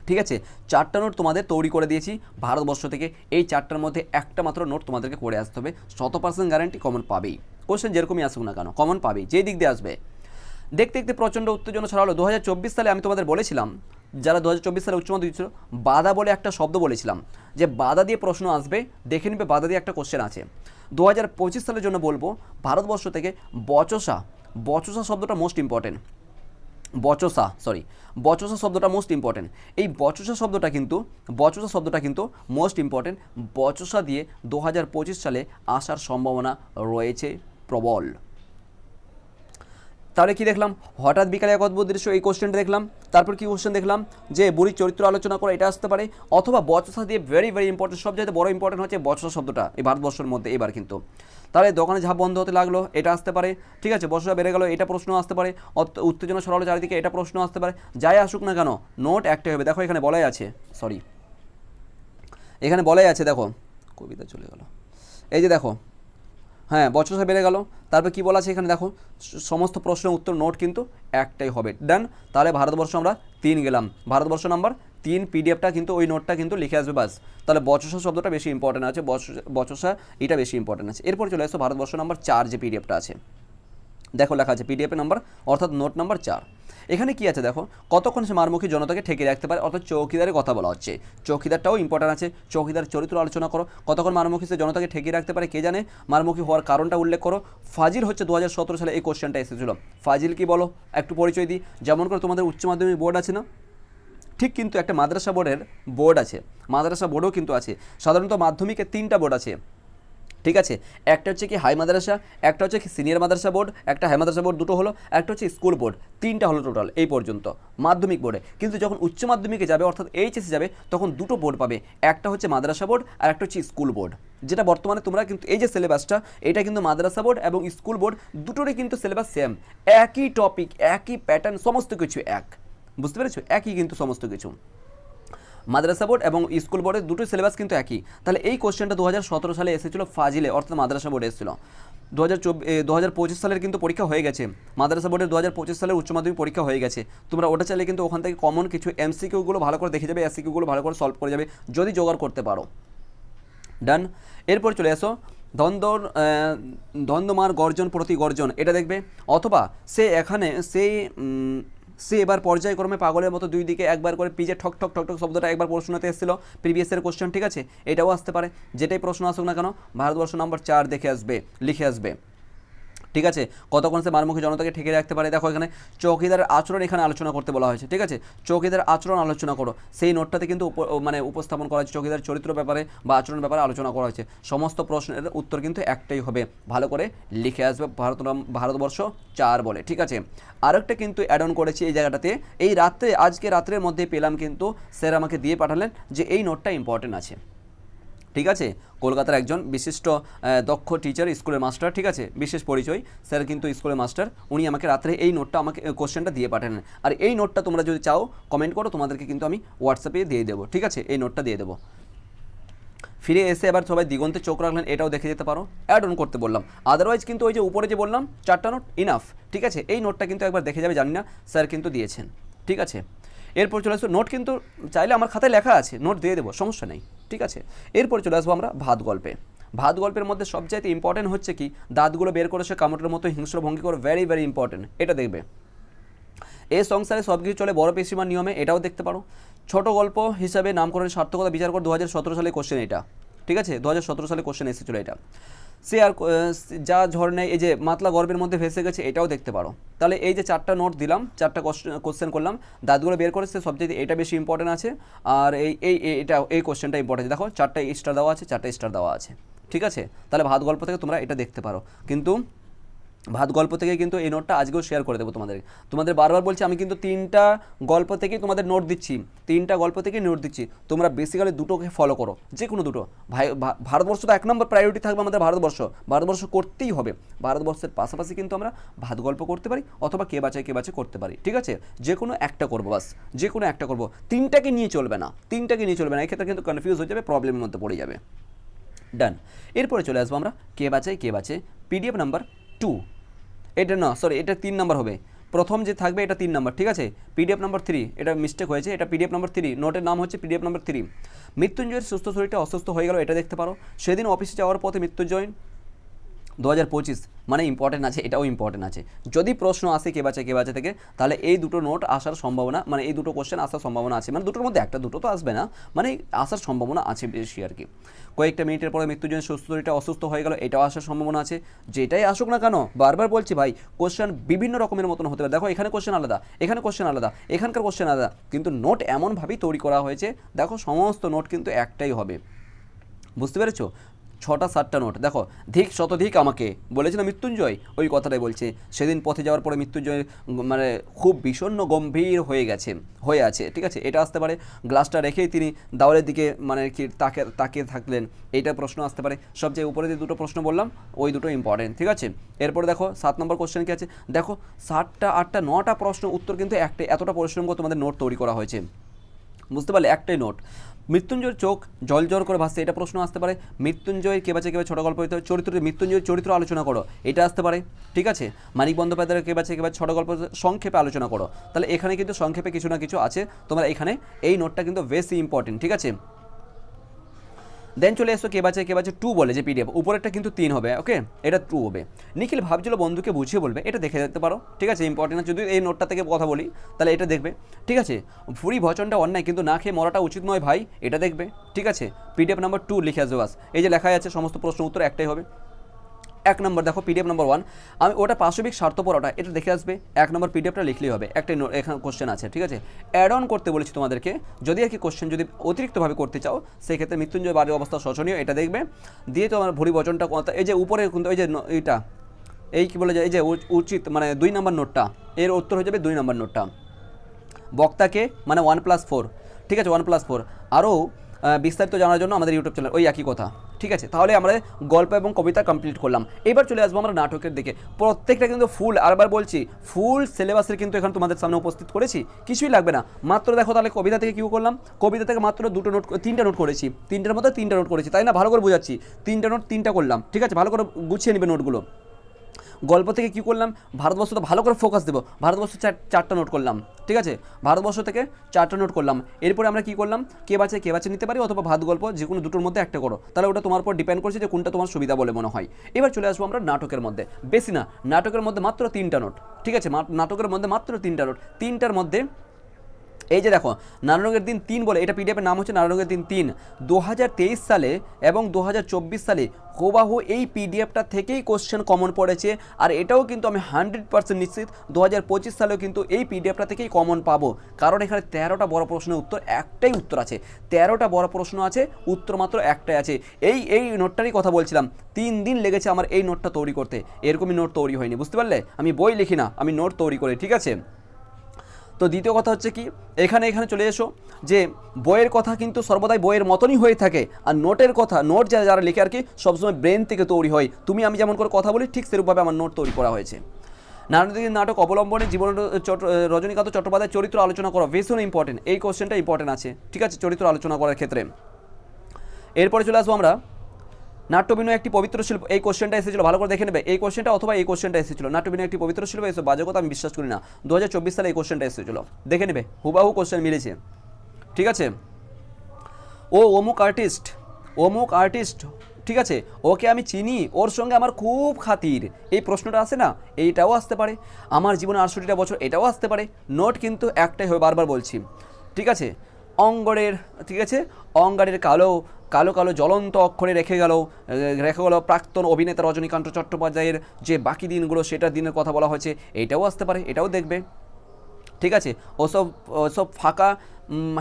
ঠিক আছে, 4টা নোট তোমাদের তৈরি করে দিয়েছি ভারতবর্ষ থেকে। এই 4টার মধ্যে একটা মাত্র নোট তোমাদেরকে করে আসতে হবে, 100% গ্যারান্টি কমন পাবেই। কোশ্চেন যেরকমই আসুক না কেন কমন পাবেই, যেই দিক দিয়ে আসবে। দেখতে দেখতে প্রচণ্ড উত্তেজনা ছড়ালো 2024 সালে। আমি তোমাদের বলেছিলাম যারা 2024 সালে উচ্চ মাধ্যমিক দিচ্ছিল, বাধা বলে একটা শব্দ বলেছিলাম যে বাধা দিয়ে প্রশ্ন আসবে, দেখে নিবে বাধা দিয়ে একটা কোশ্চেন আছে। 2025 সালের জন্য বলবো ভারতবর্ষ থেকে বচসা, বচসা শব্দটা মোস্ট ইম্পর্টেন্ট, বচসা শব্দটা মোস্ট ইম্পর্টেন্ট। এই বচসা শব্দটা কিন্তু মোস্ট ইম্পর্টেন্ট। বচসা দিয়ে 2025 সালে আসার সম্ভাবনা রয়েছে প্রবল। তাহলে কি দেখলাম, হঠাৎ বিকালে এক অদ্ভুত দৃশ্য, এই কোশ্চেনটা দেখলাম। তারপর কি কোশ্চেন দেখলাম যে বুড়ির চরিত্র আলোচনা করে, এটা আসতে পারে, অথবা বচসা দিয়ে ভেরি ইম্পর্টেন্ট, সবচেয়ে বড় ইম্পর্টেন্ট হচ্ছে বচসা শব্দটা এই ভারতবর্ষের মধ্যে এবার কিন্তু। তাহলে দোকানে ঝাঁপ বন্ধ হতে লাগলো, এটা আসতে পারে। ঠিক আছে, বচসা বেড়ে গেল, এটা প্রশ্ন আসতে পারে। উত্তেজনা ছড়ালো চারিদিকে, এটা প্রশ্ন আসতে পারে। যাই আসুক না কেন নোট একটাই হবে। দেখো এখানে বলাই আছে, এখানে বলাই আছে, দেখো কবিতা চলে গেল, এই যে দেখো, হ্যাঁ বচসা বেড়ে গেল। তারপর কি বলা আছে এখানে দেখো, সমস্ত প্রশ্নের উত্তর নোট কিন্তু একটাই হবে। ডান, তাহলে ভারতবর্ষ আমরা 3 গেলাম, ভারতবর্ষ নাম্বার 3 পিডিএফটা কিন্তু ওই নোটটা কিন্তু লিখে আসবে বাস। তাহলে বচসা শব্দটা বেশি ইম্পর্টেন্ট আছে, বচসা এটা বেশি ইম্পর্টেন্ট আছে। এরপর চলে আসো ভারতবর্ষ নাম্বার 4 যে পিডিএফটা আছে, দেখো লেখা আছে পিডিএফের নাম্বার, অর্থাৎ নোট নাম্বার 4। এখানে কি আছে দেখো, কতক্ষণ সে মারমুখী জনতাকে ঠেকে রাখতে পারে, অর্থাৎ চৌকিদারের কথা বলা হচ্ছে। চৌকিদারটাও ইম্পর্টেন্ট আছে, চৌকিদার চরিত্র আলোচনা করো, কতক্ষণ মারমুখী সে জনতাকে ঠেকে রাখতে পারে কে জানে, মারমুখী হওয়ার কারণটা উল্লেখ করো। ফাজিল হচ্ছে 2017 সালে এই কোশ্চেনটা এসেছিল। ফাজিল কি বলো একটু পরিচয় দিই। যেমন করে তোমাদের উচ্চ মাধ্যমিক বোর্ড আছে না, ঠিক কিন্তু একটা মাদ্রাসা বোর্ডের বোর্ড আছে, মাদ্রাসা বোর্ডও কিন্তু আছে। সাধারণত মাধ্যমিকে 3টা বোর্ড আছে। ঠিক আছে, একটা হচ্ছে কি হাই মাদ্রাসা, একটা হচ্ছে কি সিনিয়র মাদ্রাসা বোর্ড, একটা হাই মাদ্রাসা বোর্ড 2টো হলো, একটা হচ্ছে স্কুল বোর্ড, 3টা হলো টোটাল এই পর্যন্ত মাধ্যমিক বোর্ডে। কিন্তু যখন উচ্চ মাধ্যমিকে যাবে অর্থাৎ এইচএসসি যাবে তখন 2টো বোর্ড পাবে, একটা হচ্ছে মাদ্রাসা বোর্ড আর একটা হচ্ছে স্কুল বোর্ড। যেটা বর্তমানে তোমরা কিন্তু এই যে সিলেবাসটা, এটা কিন্তু মাদ্রাসা বোর্ড এবং স্কুল বোর্ড দুটোরই কিন্তু সিলেবাস সেম, একই টপিক, একই প্যাটার্ন, সমস্ত কিছু এক, বুঝতে পেরেছো, একই কিন্তু সমস্ত কিছু। মাদ্রাসা বোর্ড এবং স্কুল বোর্ডের দুটো সিলেবাস কিন্তু একই। তাহলে এই কোশ্চেনটা 2017 সালে এসেছিল ফাজিলে, অর্থাৎ মাদ্রাসা বোর্ডে এসেছিল। 2025 সালের কিন্তু পরীক্ষা হয়ে গেছে, মাদ্রাসা বোর্ডের 2025 সালের উচ্চ মাধ্যমিক পরীক্ষা হয়ে গেছে। তোমরা ওটা চাইলে কিন্তু ওখান থেকে কমন কিছু এমসিকিউগুলো ভালো করে দেখে যাবে, এসসিকিউগুলো ভালো করে সলভ করে যাবে যদি জোগাড় করতে পারো। ডান, এরপর চলে আসো দ্বন্দ্বমার গর্জন প্রতি গর্জন, এটা দেখবে। অথবা সে এবার পর্যায়ক্রমে পাগলের মতো 2 দিকে একবার করে পিজে ঠক ঠক ঠক ঠক শব্দটা একবার প্রশ্নতে এসেছিল প্রিভিয়াসের কোশ্চেন। ঠিক আছে, এটাও আসতে পারে, যেটাই প্রশ্ন আসুক না কেন ভারতবর্ষ নাম্বার 4 দেখে আসবে, লিখে আসবে। ঠিক আছে, কতক্ষণ সে মারমুখী জনতাকে ঠেকে রাখতে পারে। দেখো এখানে চৌকিদারের আচরণ এখানে আলোচনা করতে বলা হয়েছে। ঠিক আছে, চৌকিদারের আচরণ আলোচনা করো, সেই নোটটাতে কিন্তু মানে উপস্থাপন করা হয়েছে, চৌকিদার চরিত্র ব্যাপারে বা আচরণ ব্যাপারে আলোচনা করা হয়েছে। সমস্ত প্রশ্নের উত্তর কিন্তু একটাই হবে, ভালো করে লিখে আসবে ভারতবর্ষ 4 বলে। ঠিক আছে, আরেকটা কিন্তু অ্যাড অন করেছি এই জায়গাটাতে, এই রাত্রে আজকে রাত্রের মধ্যে পেলাম কিন্তু স্যার আমাকে দিয়ে পাঠালেন যে এই নোটটা ইম্পর্টেন্ট আছে। ঠিক আছে, কলকাতার একজন বিশিষ্ট দক্ষ টিচার, স্কুলের মাস্টার। ঠিক আছে, বিশেষ পরিচয় স্যার কিন্তু স্কুলের মাস্টার, উনি আমাকে রাত্রে এই নোটটা আমাকে কোশ্চেনটা দিয়ে পাঠালেন। আর এই নোটটা তোমরা যদি চাও কমেন্ট করো, তোমাদেরকে কিন্তু আমি হোয়াটসঅ্যাপে দিয়ে দেবো। ঠিক আছে, এই নোটটা দিয়ে দেবো। ফিরে এসে এবার সবাই দিগন্তে চোখ রাখলেন, এটাও দেখে যেতে পারো, অ্যাড অন করতে বললাম। আদারওয়াইজ কিন্তু ওই যে উপরে যে বললাম 4টা নোট ইনাফ। ঠিক আছে, এই নোটটা কিন্তু একবার দেখে যাবে, জানি না স্যার কিন্তু দিয়েছেন। ঠিক আছে, এরপর চলে আসো নোট, কিন্তু চাইলে আমার খাতায় লেখা আছে, নোট দিয়ে দেবো, সমস্যা নেই। ঠিক আছে, এরপর চলে আসবো আমরা ভাত গল্পে। ভাত গল্পের মধ্যে সবচাইতে ইম্পর্টেন্ট হচ্ছে কি, দাঁতগুলো বের করে সে কামড়ের মতো হিংস্র ভঙ্গি করে, ভেরি ভেরি ইম্পর্টেন্ট, এটা দেখবে। এই সংসারে সব কিছু চলে বড় পিসিমার নিয়মে, এটাও দেখতে পারো। ছোট গল্প হিসাবে নামকরণের সার্থকতা বিচার করে 2017 সালে কোশ্চেন এটা, ঠিক আছে, 2017 সালে কোশ্চেন এসেছিলো এটা। সে আর যা ঝড় নেই, এই যে মাতলা গর্বের মধ্যে ভেসে গেছে, এটাও দেখতে পারো। তাহলে এই যে 4টা নোট দিলাম, 4টা কোশ্চেন করলাম, দাঁতগুলো বের করেছে সবচেয়ে এটা বেশি ইম্পর্টেন্ট আছে। আর এই কোশ্চেনটা ইম্পর্টেন্ট, দেখো 4টা স্টার দেওয়া আছে, 4টা স্টার দেওয়া আছে, ঠিক আছে। তাহলে ভাত গল্প থেকে তোমরা এটা দেখতে পারো। কিন্তু ভাত গল্প থেকে কিন্তু এই নোটটা আজকেও শেয়ার করে দেবো তোমাদের বারবার বলছি, আমি কিন্তু 3টা গল্প থেকেই তোমাদের নোট দিচ্ছি, 3টা গল্প থেকেই নোট দিচ্ছি। তোমরা বেসিক্যালি দুটোকে ফলো করো, যে কোনো দুটো। ভারতবর্ষ তো 1 নম্বর প্রায়োরিটি থাকবে আমাদের, ভারতবর্ষ করতেই হবে। ভারতবর্ষের পাশাপাশি কিন্তু আমরা ভাত গল্প করতে পারি, অথবা কে বাঁচায় করতে পারি, ঠিক আছে। যে কোনো একটা করবো, বাস যে কোনো একটা করবো, 3টাকে নিয়ে চলবে না, এক্ষেত্রে কিন্তু কনফিউজ হয়ে যাবে, প্রবলেমের মধ্যে পড়ে যাবে। ডান। এরপরে চলে আসবো আমরা কে বাঁচে পিডিএফ নাম্বার 2। এটা না, সরি, এটা 3 নাম্বার হবে। প্রথম যে থাকবে এটা 3 নাম্বার, ঠিক আছে। পিডিএফ নাম্বার 3, এটা মিস্টেক হয়েছে, এটা পিডিএফ নাম্বার 3, নোটের নাম হচ্ছে পিডিএফ নাম্বার 3। মৃত্যুঞ্জয়ের সুস্থ শরীরটা অসুস্থ হয়ে গেল, এটা দেখতে পারো। সেদিন অফিসে যাওয়ার পথে মৃত্যুঞ্জয় 2025, মানে ইম্পর্টেন্ট আছে, এটাও ইম্পর্টেন্ট আছে। যদি প্রশ্ন আসে কে বাঁচে থেকে, তাহলে এই দুটো নোট আসার সম্ভাবনা, মানে এই দুটো কোশ্চেন আসার সম্ভাবনা আছে, মানে দুটোর মধ্যে একটা, দুটো তো আসবে না, মানে আসার সম্ভাবনা আছে বেশি আর কি। কয়েকটা মিনিটের পরে মৃত্যুঞ্জয়ের সুস্থ শরীরটা অসুস্থ হয়ে গেল, এটাও আসার সম্ভাবনা আছে। যেটাই আসুক না কেন, বারবার বলছি ভাই, কোশ্চেন বিভিন্ন রকমের মতন হতে পারে। দেখো এখানে কোশ্চেন আলাদা, এখানে কোশ্চেন আলাদা, এখানকার কোশ্চেন আলাদা, কিন্তু নোট এমনভাবেই তৈরি করা হয়েছে, দেখো সমস্ত নোট কিন্তু একটাই হবে, বুঝতে পেরেছো। 6টা 7টা নোট দেখো। ধিক শতধিক আমাকে বলেছিল মৃত্যুঞ্জয়, ওই কথাটাই বলছে। সেদিন পথে যাওয়ার পরে মৃত্যুঞ্জয় মানে খুব বিষণ্ণ গম্ভীর হয়ে আছে, ঠিক আছে, এটা আসতে পারে। গ্লাসটা রেখেই তিনি দেওয়ালের দিকে মানে কি তাকিয়ে থাকলেন, এইটা প্রশ্ন আসতে পারে। সবচেয়ে উপরে যে দুটো প্রশ্ন বললাম, ওই দুটো ইম্পর্টেন্ট, ঠিক আছে। এরপরে দেখো 7 নম্বর কোশ্চেন কি আছে, দেখো 7টা 8টা 9টা প্রশ্ন উত্তর কিন্তু একটাই, এতটা পরিশ্রম করে তোমাদের নোট তৈরি করা হয়েছে, বুঝতে পারলে, একটাই নোট। মৃত্যুঞ্জয়ের চোখ জল করে ভাসছে, এটা প্রশ্ন আসতে পারে। মৃত্যুঞ্জয়ের কে বাঁচে ছোট গল্প হইতে মৃত্যুঞ্জয়ের চরিত্র আলোচনা করো, এটা আসতে পারে, ঠিক আছে। মানিক বন্দ্যোপাধ্যায়ের কে বাঁচে ছোট গল্প সংক্ষেপে আলোচনা করো, তাহলে এখানে কিন্তু সংক্ষেপে কিছু না কিছু আছে। তোমরা এখানে এই নোটটা কিন্তু বেশি ইম্পর্টেন্ট, ঠিক আছে। দেন চলে এসো কে বাঁচে 2 বলে যে পিডিএফ, উপরেরটা কিন্তু 3 হবে, ওকে, এটা 2 হবে। নিখিল ভাবছিল বন্ধুকে বুঝিয়ে বলবে, এটা দেখে দেখতে পারো, ঠিক আছে, ইম্পর্টেন্ট। যদি এই নোটটা থেকে কথা বলি তাহলে এটা দেখবে, ঠিক আছে। ভুরি ভচনটা অন্যায়, কিন্তু না খেয়ে মরাটা উচিত নয় ভাই, এটা দেখবে, ঠিক আছে। পিডিএফ নাম্বার 2 লিখে আসবে, বাস এই যে লেখাই আছে, সমস্ত প্রশ্ন উত্তর একটাই হবে। 1 নম্বর দেখো পিডিএফ নাম্বার 1, আমি ওটা পাশবিক স্বার্থপর, ওটা এটা দেখে আসবে। 1 নম্বর পিডিএফটা লিখলেই হবে, একটাই এখানে কোশ্চেন আছে, ঠিক আছে। অ্যাড অন করতে বলেছি তোমাদেরকে, যদি আর কি কোশ্চেন যদি অতিরিক্তভাবে করতে চাও, সেই ক্ষেত্রে মৃত্যুঞ্জয় বাড়ির অবস্থা শোচনীয়, এটা দেখবে। দিয়ে তোমার ভুরি বচনটা, এই যে উপরে কিন্তু এই যে এইটা, এই কি বলে যায়, এই যে উচিত, মানে 2 নম্বর নোটটা, এর উত্তর হয়ে যাবে 2 নম্বর নোটটা। বক্তাকে মানে 1+4, ঠিক আছে, 1+4। আরও বিস্তারিত জানার জন্য আমাদের ইউটিউব চ্যানেল, ওই একই কথা, ঠিক আছে। তাহলে আমরা গল্প এবং কবিতা কমপ্লিট করলাম। এবার চলে আসবো আমরা নাটকের দিকে। প্রত্যেকটা কিন্তু ফুল, আরবার বলছি, ফুল সিলেবাসের কিন্তু এখানে তোমাদের সামনে উপস্থিত করেছি, কিছুই লাগবে না। মাত্র দেখো তাহলে কবিতা থেকে কী করলাম, কবিতা থেকে মাত্র 3টা নোট করেছি, 3টার মধ্যে 3টা নোট করেছি, তাই না, ভালো করে বোঝাচ্ছি। 3টা নোট 3টা করলাম, ঠিক আছে, ভালো করে গুছিয়ে নেবে নোটগুলো। গল্প থেকে কী করলাম, ভারতবর্ষ তো ভালো করে ফোকাস দেবো, ভারতবর্ষ 4টা নোট করলাম, ঠিক আছে, ভারতবর্ষ থেকে 4টা নোট করলাম। এরপরে আমরা কী করলাম, কে বাঁচে নিতে পারি, অথবা ভাত গল্প, যে কোনো দুটোর মধ্যে একটা করো, তাহলে ওটা তোমার উপর ডিপেন্ড করছে যে কোনটা তোমার সুবিধা বলে মনে হয়। এবার চলে আসবো আমরা নাটকের মধ্যে, বেশি না, নাটকের মধ্যে মাত্র 3টা নোট, ঠিক আছে, নাটকের মধ্যে মাত্র 3টা নোট। 3টার মধ্যে এই যে দেখো, নারায়ণের দিন 3 বলে, এটা পিডিএফের নাম হচ্ছে নারায়ণের দিন 3। 2023 সালে এবং 2024 সালে হুবাহু এই পিডিএফটা থেকেই কোশ্চেন কমন পড়েছে। আর এটাও কিন্তু আমি 100% নিশ্চিত 2025 সালেও কিন্তু এই পিডিএফটা থেকেই কমন পাবো, কারণ এখানে 13টা বড় প্রশ্নের উত্তর, একটাই উত্তর আছে। 13টা বড় প্রশ্ন আছে, উত্তর মাত্র একটাই আছে। এই নোটটারই কথা বলছিলাম, 3 দিন লেগেছে আমার এই নোটটা তৈরি করতে, এরকমই নোট তৈরি হয়নি, বুঝতে পারলে। আমি বই লিখি না, আমি নোট তৈরি করি, ঠিক আছে। তো দ্বিতীয় কথা হচ্ছে কি, এখানে চলে এসো যে বইয়ের কথা কিন্তু সর্বদাই বইয়ের মতনই হয়ে থাকে, আর নোটের কথা, নোট যারা লিখে আর কি সবসময় ব্রেন থেকে তৈরি হয়। তুমি আমি যেমন করে কথা বলি, ঠিক সেরূপভাবে আমার নোট তৈরি করা হয়েছে। নারায়ণদিঘির নাটক অবলম্বনে জীবন রজনীকান্ত চট্টোপাধ্যায়ের চরিত্র আলোচনা করো, ভীষণ ইম্পর্টেন্ট, এই কোশ্চেনটা ইম্পর্টেন্ট আছে, ঠিক আছে, চরিত্র আলোচনা করার ক্ষেত্রে। এরপরে চলে আসবো আমরা নাট্যবিনয় একটি পবিত্র শিল্প, এই কোশ্চেনটা এসেছিল, ভালো করে দেখে নেবে এই কোশ্চেনটা, অথবা এই কোশ্চেনটা এসেছিল, নাট্যবিনয় একটি পবিত্র শিল্প, এসব বাজে কথা আমি বিশ্বাস করি না। 2024 সালে এই কোশ্চেনটা এসেছিল, দেখে নেবে, হুবাহু কোশ্চেন মিলেছে, ঠিক আছে। ও অমুক আর্টিস্ট, ঠিক আছে, ওকে আমি চিনি, ওর সঙ্গে আমার খুব খাতির, এই প্রশ্নটা আসে না, এইটাও আসতে পারে। আমার জীবনে 68টা বছর, এটাও আসতে পারে। নোট কিন্তু একটাই হবে, বারবার বলছি, ঠিক আছে। অঙ্গরের, ঠিক আছে, অঙ্গারের কালো কালো কালো জ্বলন্ত অক্ষরে রেখে গেল প্রাক্তন অভিনেতা রজনীকান্ত চট্টোপাধ্যায়ের যে বাকি দিনগুলো, সেটার দিনের কথা বলা হয়েছে, এইটাও আসতে পারে, এটাও দেখবে, ঠিক আছে। ওসব ওসব ফাঁকা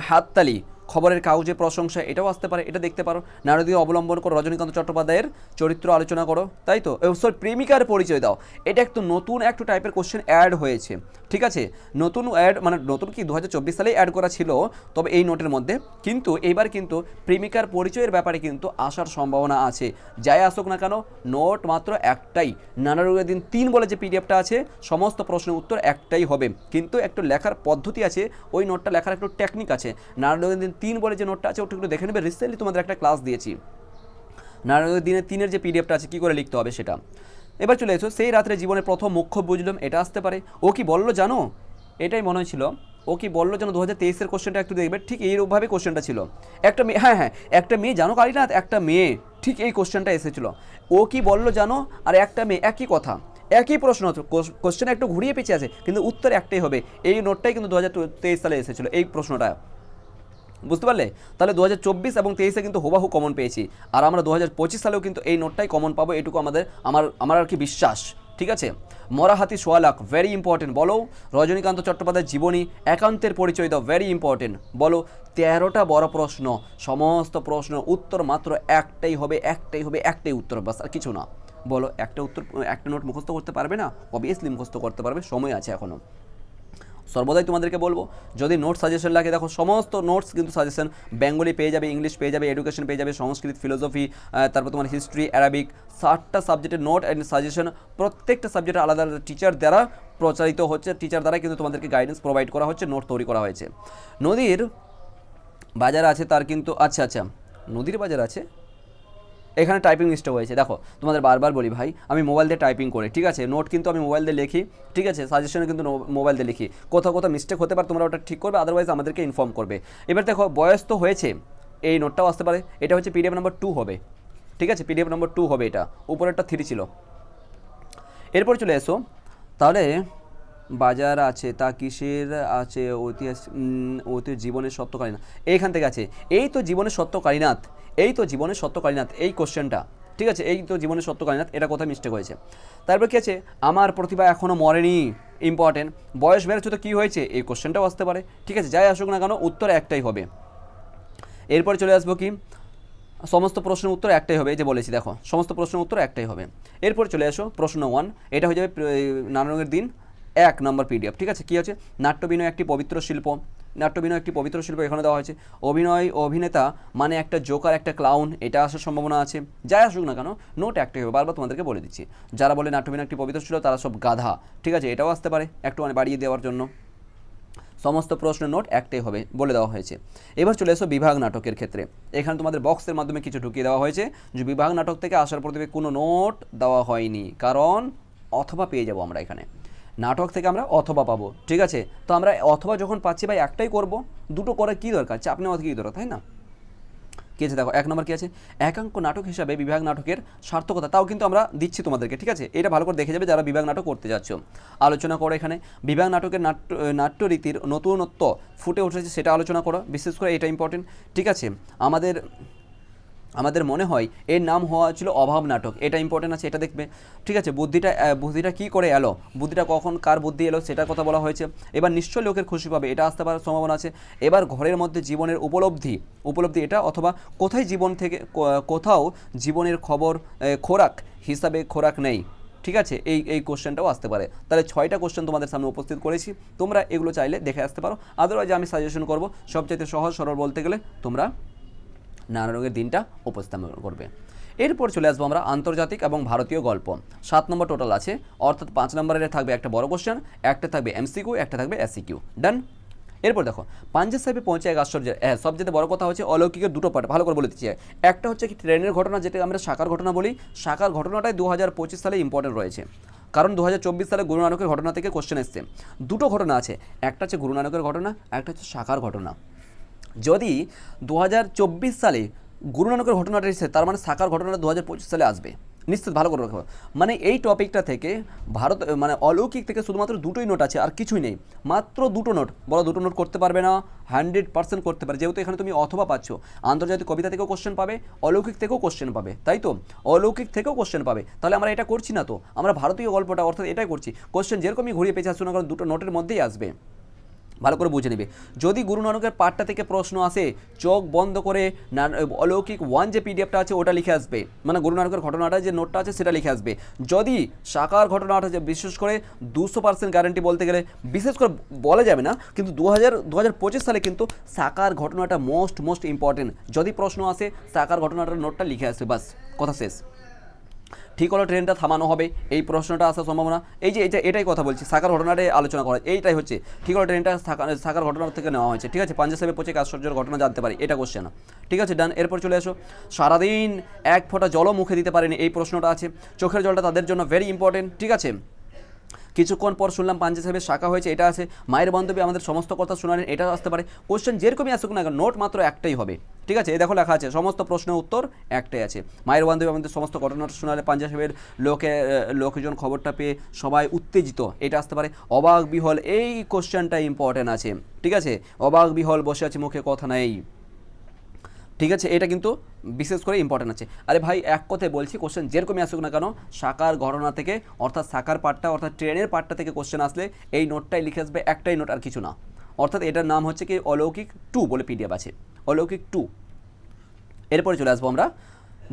হাততালি, খবরের কাগজে প্রশংসা, এটাও আসতে পারে, এটা দেখতে পারো। নারদীয় অবলম্বন করো, রজনীকান্ত চট্টোপাধ্যায়ের চরিত্র আলোচনা করো, তাই তো। সরি, প্রেমিকার পরিচয় দাও, এটা একটু নতুন একটু টাইপের কোশ্চেন অ্যাড হয়েছে, ঠিক আছে। নতুন অ্যাড মানে নতুন কি 2024 সালেই অ্যাড করা ছিল, তবে এই নোটের মধ্যে কিন্তু এইবার কিন্তু প্রেমিকার পরিচয়ের ব্যাপারে কিন্তু আসার সম্ভাবনা আছে। যাই আসুক না কেন, নোট মাত্র একটাই। নানা রোগের দিন 3 বলে যে পিডিএফটা আছে, সমস্ত প্রশ্নের উত্তর একটাই হবে, কিন্তু একটু লেখার পদ্ধতি আছে, ওই নোটটা লেখার একটু টেকনিক আছে। নানা রোগের দিন 3 বলে যে নোটটা আছে, ওটা একটু দেখে নেবে, রিসেন্টলি তোমাদের একটা ক্লাস দিয়েছি। নানা রোগের দিনের 3-এর যে পিডিএফটা আছে, কী করে লিখতে হবে সেটা। এবার চলে এসো, সেই রাত্রে জীবনের প্রথম মুখ্য বুঝলাম, এটা আসতে পারে। ও কি বললো জানো, এটাই মনে হয়েছিল, ও কি বললো যেন 2023-এর কোশ্চেনটা একটু দেখবে, ঠিক এইরূপভাবে কোশ্চেনটা ছিল। একটা মেয়ে, হ্যাঁ, একটা মেয়ে জানো কালীনাথ, একটা মেয়ে, ঠিক এই কোশ্চেনটা এসেছিলো। ও কি বললো জানো আর একটা মেয়ে, একই কথা, একই প্রশ্ন, কোশ্চেন একটু ঘুরিয়ে পেঁচিয়ে আছে, কিন্তু উত্তর একটাই হবে। এই নোটটাই কিন্তু 2023 সালে এসেছিলো, এই প্রশ্নটা, বুঝতে পারলে। তাহলে 2024 এবং 23-এ কিন্তু হুবাহু কমন পেয়েছি, আর আমরা 2025 সালেও কিন্তু এই নোটটাই কমন পাবো, এটুকু আমার আর কি বিশ্বাস, ঠিক আছে। মরা হাতি সোয়া লাখ, ভেরি ইম্পর্টেন্ট। বলো রজনীকান্ত চট্টোপাধ্যায়ের জীবনী, একান্তের পরিচয় দাও, ভেরি ইম্পর্টেন্ট। বলো 13টা বড় প্রশ্ন, সমস্ত প্রশ্ন উত্তর মাত্র একটাই হবে, একটাই উত্তর, বাস আর কিছু না। বলো একটা উত্তর, একটা নোট মুখস্থ করতে পারবে না? অবভিয়াসলি মুখস্থ করতে পারবে, সময় আছে এখনও। সর্বদাই তোমাদেরকে বলবো, যদি নোট সাজেশন লাগে, দেখো সমস্ত নোটস কিন্তু সাজেশন, বেঙ্গলি পেয়ে যাবে, ইংলিশ পেয়ে যাবে, এডুকেশন পেয়ে যাবে, সংস্কৃত, ফিলোসফি, তারপর তোমার হিস্ট্রি, অ্যারাবিক, 60টা সাবজেক্টের নোট অ্যান্ড সাজেশন, প্রত্যেকটা সাবজেক্টের আলাদা আলাদা টিচার দ্বারা প্রচারিত হচ্ছে, টিচার দ্বারা কিন্তু তোমাদেরকে গাইডেন্স প্রোভাইড করা হচ্ছে, নোট তৈরি করা হয়েছে। নদীর বাজার আছে তার কিন্তু, আচ্ছা, নদীর বাজার আছে, এখানে টাইপিং মিস্টেক হয়েছে। দেখো তোমাদের বারবার বলি ভাই, আমি মোবাইল দিয়ে টাইপিং করি, ঠিক আছে, নোট কিন্তু আমি মোবাইল দিয়ে লিখি, ঠিক আছে, সাজেশনে কিন্তু মোবাইল দিয়ে লিখি, কোথাও মিস্টেক হতে পারে, তোমরা ওটা ঠিক করবে, আদারওয়াইজ আমাদেরকে ইনফর্ম করবে। এবার দেখো বয়স তো হয়েছে, এই নোটটাও আসতে পারে, এটা হচ্ছে পিডিএফ নাম্বার 2 হবে, ঠিক আছে, পিডিএফ নাম্বার 2 হবে, এটা উপরেরটা 3 ছিল। এরপর চলে এসো, তাহলে বাজার আছে তা কিসের আছে, ঐতিহ্য জীবনের সত্য কালীনাথ, এইখান থেকে আছে, এই তো জীবনের সত্য কালীনাথ, এই কোশ্চেনটা, ঠিক আছে, এই তো জীবনের সত্য কালীনাথ, এটা কোথায় মিস্টেক হয়েছে। তারপর কি আছে, আমার প্রতিভা এখনও মরেনি, ইম্পর্টেন্ট। বয়স বেড়েছে তো কী হয়েছে, এই কোশ্চেনটাও আসতে পারে, ঠিক আছে, যাই আসুক না কেন উত্তর একটাই হবে। এরপরে চলে আসবো কি, সমস্ত প্রশ্নের উত্তর একটাই হবে, এই যে বলেছি দেখো, সমস্ত প্রশ্নের উত্তর একটাই হবে। এরপর চলে আসো প্রশ্ন 1, এটা হয়ে যাবে নানা রঙের দিন 1 নম্বর পিডিএফ, ঠিক আছে। কী আছে, নাট্যবিনয় একটি পবিত্র শিল্প, এখানে দেওয়া হয়েছে। অভিনেতা মানে একটা জোকার, একটা ক্লাউন, এটা আসার সম্ভাবনা আছে, যাই আসুক না কেন নোট একটাই হবে, বারবার তোমাদেরকে বলে দিচ্ছি। যারা বলে নাট্যবিনয় একটি পবিত্র শিল্প, তারা সব গাধা, ঠিক আছে, এটাও আসতে পারে একটু বাড়িয়ে দেওয়ার জন্য। সমস্ত প্রশ্নের নোট একটাই হবে বলে দেওয়া হয়েছে। এবার চলে এসো বিভাগ নাটকের ক্ষেত্রে, এখানে তোমাদের বক্সের মাধ্যমে কিছু ঢুকিয়ে দেওয়া হয়েছে, যে বিভাগ নাটক থেকে আসার প্রতিবে কোনো নোট দেওয়া হয়নি, কারণ অথবা পেয়ে যাবো আমরা এখানে, নাটক থেকে আমরা অথবা পাবো, ঠিক আছে। তো আমরা অথবা যখন পাচ্ছি ভাই একটাই করব, দুটো করার কী দরকার, চাপ নেওয়া কী দরকার, তাই না। কী আছে দেখো, 1 নম্বর কী আছে, একাঙ্ক নাটক হিসাবে বিভাগ নাটকের সার্থকতা, তাও কিন্তু আমরা দিচ্ছি তোমাদেরকে, ঠিক আছে, এটা ভালো করে দেখে যাবে যারা বিভাগ নাটক করতে যাচ্ছ। আলোচনা করো এখানে বিভাগ নাটকের নাট্যরীতির নতুনত্ব ফুটে উঠেছে, সেটা আলোচনা করো, বিশেষ করে এটা ইম্পর্টেন্ট, ঠিক আছে। আমাদের মনে হয় এর নাম হওয়া ছিল অভাব নাটক, এটা ইম্পর্টেন্ট আছে, এটা দেখবে, ঠিক আছে। বুদ্ধিটা কী করে এলো, বুদ্ধিটা কখন কার বুদ্ধি এলো, সেটার কথা বলা হয়েছে। এবার নিশ্চয় লোকের খুশি পাবে, এটা আসতে পারার সম্ভাবনা আছে। এবার ঘরের মধ্যে জীবনের উপলব্ধি, এটা, অথবা কোথাও জীবনের খোরাক হিসাবে খোরাক নেই, ঠিক আছে, এই কোশ্চেনটাও আসতে পারে। তাহলে 6টা কোশ্চেন তোমাদের সামনে উপস্থিত করেছি, তোমরা এগুলো চাইলে দেখে আসতে পারো, আদারওয়াইজ আমি সাজেশন করবো সবচেয়ে সহজ সরল বলতে গেলে তোমরা নানা রঙের দিনটা উপস্থাপন করবে। এরপর চলে আসবো আমরা আন্তর্জাতিক এবং ভারতীয় গল্প, 7 নম্বর টোটাল আছে, অর্থাৎ 5 নম্বরের থাকবে একটা বড় কোশ্চেন, একটা থাকবে এমসিকিউ, একটা থাকবে এসিকিউ, ডান। এরপর দেখো পাঞ্জাব সাহেবে পৌঁছে এক আশ্চর্যের, সবচেয়ে বড় কথা হচ্ছে অলৌকিকের 2টো পার্ট, ভালো করে বলে দিচ্ছি। একটা হচ্ছে কি ট্রেনের ঘটনা, যেটা আমরা শাখার ঘটনা বলি, শাখার ঘটনাটাই 2025 সালে ইম্পর্টেন্ট রয়েছে, কারণ 2024 সালে গুরু নানকের ঘটনা থেকে কোশ্চেন এসছে। 2টো ঘটনা আছে, একটা হচ্ছে গুরু নানকের ঘটনা, একটা হচ্ছে শাখার ঘটনা, যদি 2024 সালে গুরু নানকের ঘটনাটা এসেছে, তার মানে সাকার ঘটনাটা 2025 সালে আসবে, নিশ্চিত ভালো করে রাখবো। মানে এই টপিকটা থেকে ভারত মানে অলৌকিক থেকে শুধুমাত্র দুটোই নোট আছে, আর কিছুই নেই, মাত্র দুটো নোট। বলো দুটো নোট করতে পারবে না? 100% করতে পারে, যেহেতু এখানে তুমি অথবা পাচ্ছ। আন্তর্জাতিক কবিতা থেকেও কোশ্চেন পাবে, অলৌকিক থেকেও কোশ্চেন পাবে, তাই তো? অলৌকিক থেকেও কোশ্চেন পাবে, তাহলে আমরা এটা করছি না তো, আমরা ভারতীয় গল্পটা অর্থাৎ এটাই করছি। কোশ্চেন যেরকমই ঘুরিয়ে পেঁচে আসছো না কারণ দুটো নোটের মধ্যেই আসবে, ভালো করে বুঝে নেবে। যদি গুরু নানকের পাঠটা থেকে প্রশ্ন আসে, চোখ বন্ধ করে অলৌকিক 1 যে পিডিএফটা আছে ওটা লিখে আসবে, মানে গুরু নানকের ঘটনাটা যে নোটটা আছে সেটা লিখে আসবে। যদি সাকার ঘটনাটা যে বিশেষ করে 200% গ্যারান্টি বলতে গেলে, বিশেষ করে বলা যাবে না, কিন্তু 2025 সালে কিন্তু সাকার ঘটনাটা মোস্ট ইম্পর্টেন্ট। যদি প্রশ্ন আসে সাকার ঘটনাটার নোটটা লিখে আসবে, বাস কথা শেষ। ঠিক হলো ট্রেনটা থামানো হবে, এই প্রশ্নটা আসার সম্ভাবনা। এই যে এটাই কথা বলছি, সাকার ঘটনাটাই আলোচনা করা, এইটাই হচ্ছে ঠিক হলো ট্রেনটা সাকার ঘটনা থেকে নেওয়া হয়েছে, ঠিক আছে? পাঞ্জাব সাহেবের পৌঁছে আশ্চর্যের ঘটনা জানতে পারি, এটা কোশ্চেন, ঠিক আছে? ডান। এরপর চলে আসো, সারাদিন এক ফোঁটা জলও মুখে দিতে পারেনি, এই প্রশ্নটা আছে। চোখের জলটা তাদের জন্য ভেরি ইম্পর্টেন্ট, ঠিক আছে? কিছুক্ষণ পর শুনলাম পাঞ্জাব সাহেবের শাখা হয়েছে, এটা আছে। মায়ের বান্ধবী আমাদের সমস্ত কথা শোনালেন, এটা আসতে পারে। কোশ্চেন যেরকমই আসুক না, নোট মাত্র একটাই হবে, ঠিক আছে? এই দেখো লেখা আছে সমস্ত প্রশ্নের উত্তর একটাই আছে। মায়ের বান্ধবী আমাদের সমস্ত ঘটনাটা শোনালে, পাঞ্জাব সাহেবের লোকজন খবরটা পেয়ে সবাই উত্তেজিত, এটা আসতে পারে। অবাক বিহল, এই কোশ্চেনটা ইম্পর্টেন্ট আছে, ঠিক আছে? অবাক বিহল বসে আছে মুখে কথা নেই, ঠিক আছে? এটা কিন্তু বিশেষ করে ইম্পর্টেন্ট আছে। আরে ভাই এক কথায় বলছি, কোশ্চেন যেরকমই আসুক না কেন, সাকার ঘটনা থেকে অর্থাৎ সাকার পার্টটা অর্থাৎ ট্রেনের পার্টটা থেকে কোশ্চেন আসলে এই নোটটাই লিখে আসবে, একটাই নোট আর কিছু না। অর্থাৎ এটার নাম হচ্ছে কি অলৌকিক 2 বলে পিডিএফ আছে, অলৌকিক 2। এরপরে চলে আসবো আমরা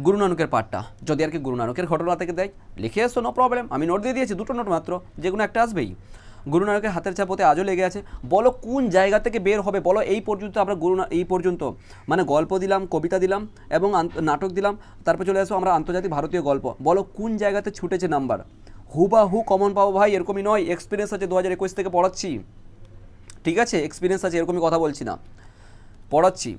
গুরু নানকের পার্টটা। যদি আর কি গুরু নানকের ঘটনা থেকে দেয় লিখে আসো, নো প্রবলেম, আমি নোট দিয়ে দিয়েছি, দুটো নোট মাত্র, যে কোনো একটা আসবেই। গুরু নানকের হাতের ছাপ হতে আজও লেগে আছে, বলো কোন জায়গা থেকে বের হবে? বলো এই পর্যন্ত আমরা এই পর্যন্ত মানে গল্প দিলাম, কবিতা দিলাম এবং নাটক দিলাম, তারপর চলে আসো আমরা আন্তর্জাতিক ভারতীয় গল্প। বলো কোন জায়গাতে ছুটেছে নাম্বার? হুবাহু কমন পাবো ভাই, এরকমই নয়। এক্সপিরিয়েন্স আছে, 2021 থেকে পড়াচ্ছি, ঠিক আছে? এক্সপিরিয়েন্স আছে, এরকমই কথা বলছি না, পড়াচ্ছি।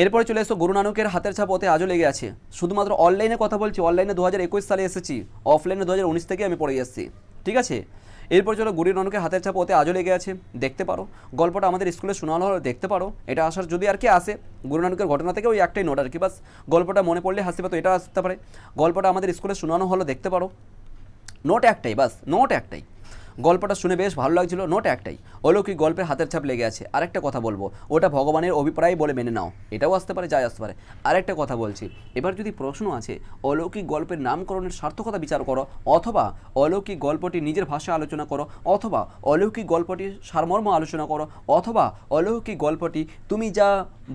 এরপরে চলে এসো গুরু নানকের হাতের ছাপ ওতে আজও লেগে আছে। শুধুমাত্র অনলাইনে কথা বলছি, অনলাইনে 2021 সালে এসেছি, অফলাইনে 2019 থেকে আমি পড়ে এসেছি, ঠিক আছে? এরপর চলো গুরু নানকের হাতের ছাপ ওতে আজও লেগে আছে, দেখতে পারো। গল্পটা আমাদের স্কুলে শোনানো হলো, দেখতে পারো। এটা আসার যদি আর কি আসে গুরু নানকের ঘটনা থেকে ওই একটাই নোট আর কি, বাস গল্পটা মনে পড়লে হাসি পাতো, এটা আসতে পারে। গল্পটা আমাদের স্কুলে শোনানো হলো, দেখতে পারো। নোট একটাই, বাস নোট একটাই। গল্পটা শুনে বেশ ভালো লাগছিল, নোট একটাই। অলৌকিক গল্পের হাতের ছাপ লেগে আছে। আরেকটা কথা বলবো, ওটা ভগবানের অভিপ্রায় বলে মেনে নাও, এটাও আসতে পারে, যাই আসতে পারে। আরেকটা কথা বলছি, এবার যদি প্রশ্ন আছে অলৌকিক গল্পের নামকরণের সার্থকতা বিচার করো, অথবা অলৌকিক গল্পটি নিজের ভাষায় আলোচনা করো, অথবা অলৌকিক গল্পটির সারমর্ম আলোচনা করো, অথবা অলৌকিক গল্পটি তুমি যা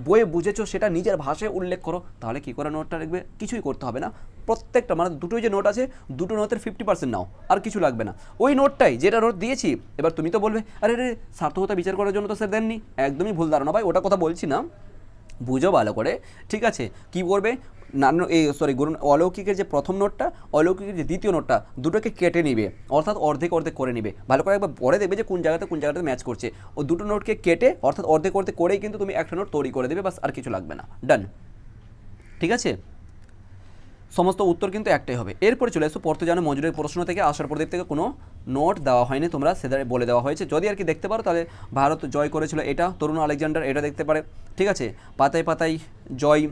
বইয়ে বুঝেছো সেটা নিজের ভাষায় উল্লেখ করো, তাহলে কী করে নোটটা লিখবে? কিছুই করতে হবে না। প্রত্যেকটা মানে দুটোই যে নোট আছে, দুটো নোটের 50% নাও, আর কিছু লাগবে না। ওই নোটটাই যেটা নোট দিয়েছি, এবার তুমি তো বলবে আরে রে সার্থকতা বিচার করার জন্য তো স্যার দেননি, একদমই ভুল ধারণা ভাই, ওটা কথা বলছি না, বুঝো ভালো করে, ঠিক আছে? কী করবে, গুরু অলৌকিকের যে প্রথম নোটটা, অলৌকিকের যে দ্বিতীয় নোটটা, দুটোকে কেটে নিবে, অর্থাৎ অর্ধেক করে নিবে। ভালো করে একবার পরে দেখবে যে কোন জায়গাতে ম্যাচ করছে। ও দুটো নোটকে কেটে অর্থাৎ অর্ধেক করেই কিন্তু তুমি একটা নোট তৈরি করে দেবে, বাস আর কিছু লাগবে না, ডান, ঠিক আছে? সমস্ত উত্তর কিন্তু একটাই হবে। এরপরে চলে আসো পর্তুজানে মজুরের প্রশ্ন থেকে আসার প্রদীপ থেকে কোনো নোট দেওয়া হয়নি, তোমরা সেটা বলে দেওয়া হয়েছে। যদি আর কি দেখতে পারো তাহলে ভারত জয় করেছিল, এটা তরুণ আলেকজান্ডার, এটা দেখতে পারে, ঠিক আছে? পাতায় পাতায় জয়,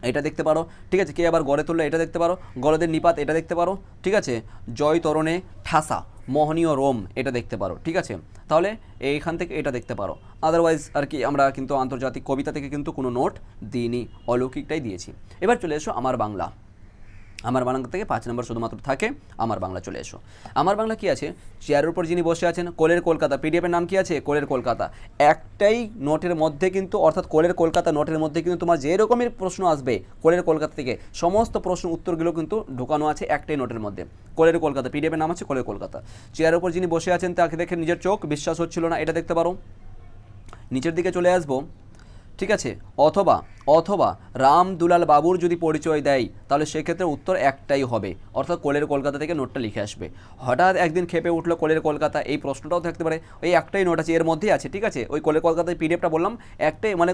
এটা দেখতে পারো, ঠিক আছে? কে আবার গড়ে তুললো, এটা দেখতে পারো। গলদের নিপাত, এটা দেখতে পারো, ঠিক আছে? জয় তরণে ঠাসা, মোহনীয় রোম, এটা দেখতে পারো, ঠিক আছে? তাহলে এইখান থেকে এটা দেখতে পারো। আদারওয়াইজ আর কি আমরা কিন্তু আন্তর্জাতিক কবিতা থেকে কিন্তু কোনো নোট দিইনি, অলৌকিকটাই দিয়েছি। এবার চলে এসো আমার বাংলা। আমার বাংলা থেকে 5 নম্বর শুধুমাত্র থাকে, আমার বাংলা চলে এসো। আমার বাংলা কি আছে? চেয়ারের উপর যিনি বসে আছেন, কোলের কলকাতা, পিডিএফের নাম কি আছে? কোলের কলকাতা। একটাই নোটের মধ্যে কিন্তু অর্থাৎ কোলের কলকাতা নোটের মধ্যে কিন্তু তোমার যে রকমের প্রশ্ন আসবে কোলের কলকাতা থেকে সমস্ত প্রশ্ন উত্তরগুলো কিন্তু ঢোকানো আছে একটাই নোটের মধ্যে। কোলের কলকাতা, পিডিএফের নাম আছে কোলের কলকাতা। চেয়ারের উপর যিনি বসে আছেন তাকে দেখে নিজের চোখ বিশ্বাস হচ্ছিল না, এটা দেখতে পারো। নিচের দিকে চলে আসবো, ঠিক আছে? অথবা অথবা রাম দুলাল বাবুর যদি পরিচয় দেয় তাহলে সেক্ষেত্রে উত্তর একটাই হবে, অর্থাৎ কোলের কলকাতা থেকে নোটটা লিখে আসবে। হঠাৎ একদিন খেপে উঠলো কোলের কলকাতা, এই প্রশ্নটাও থাকতে পারে। ওই একটাই নোট আছে, এর মধ্যেই আছে, ঠিক আছে? ওই কোলের কলকাতায় পিডিএফটা বললাম একটাই, মানে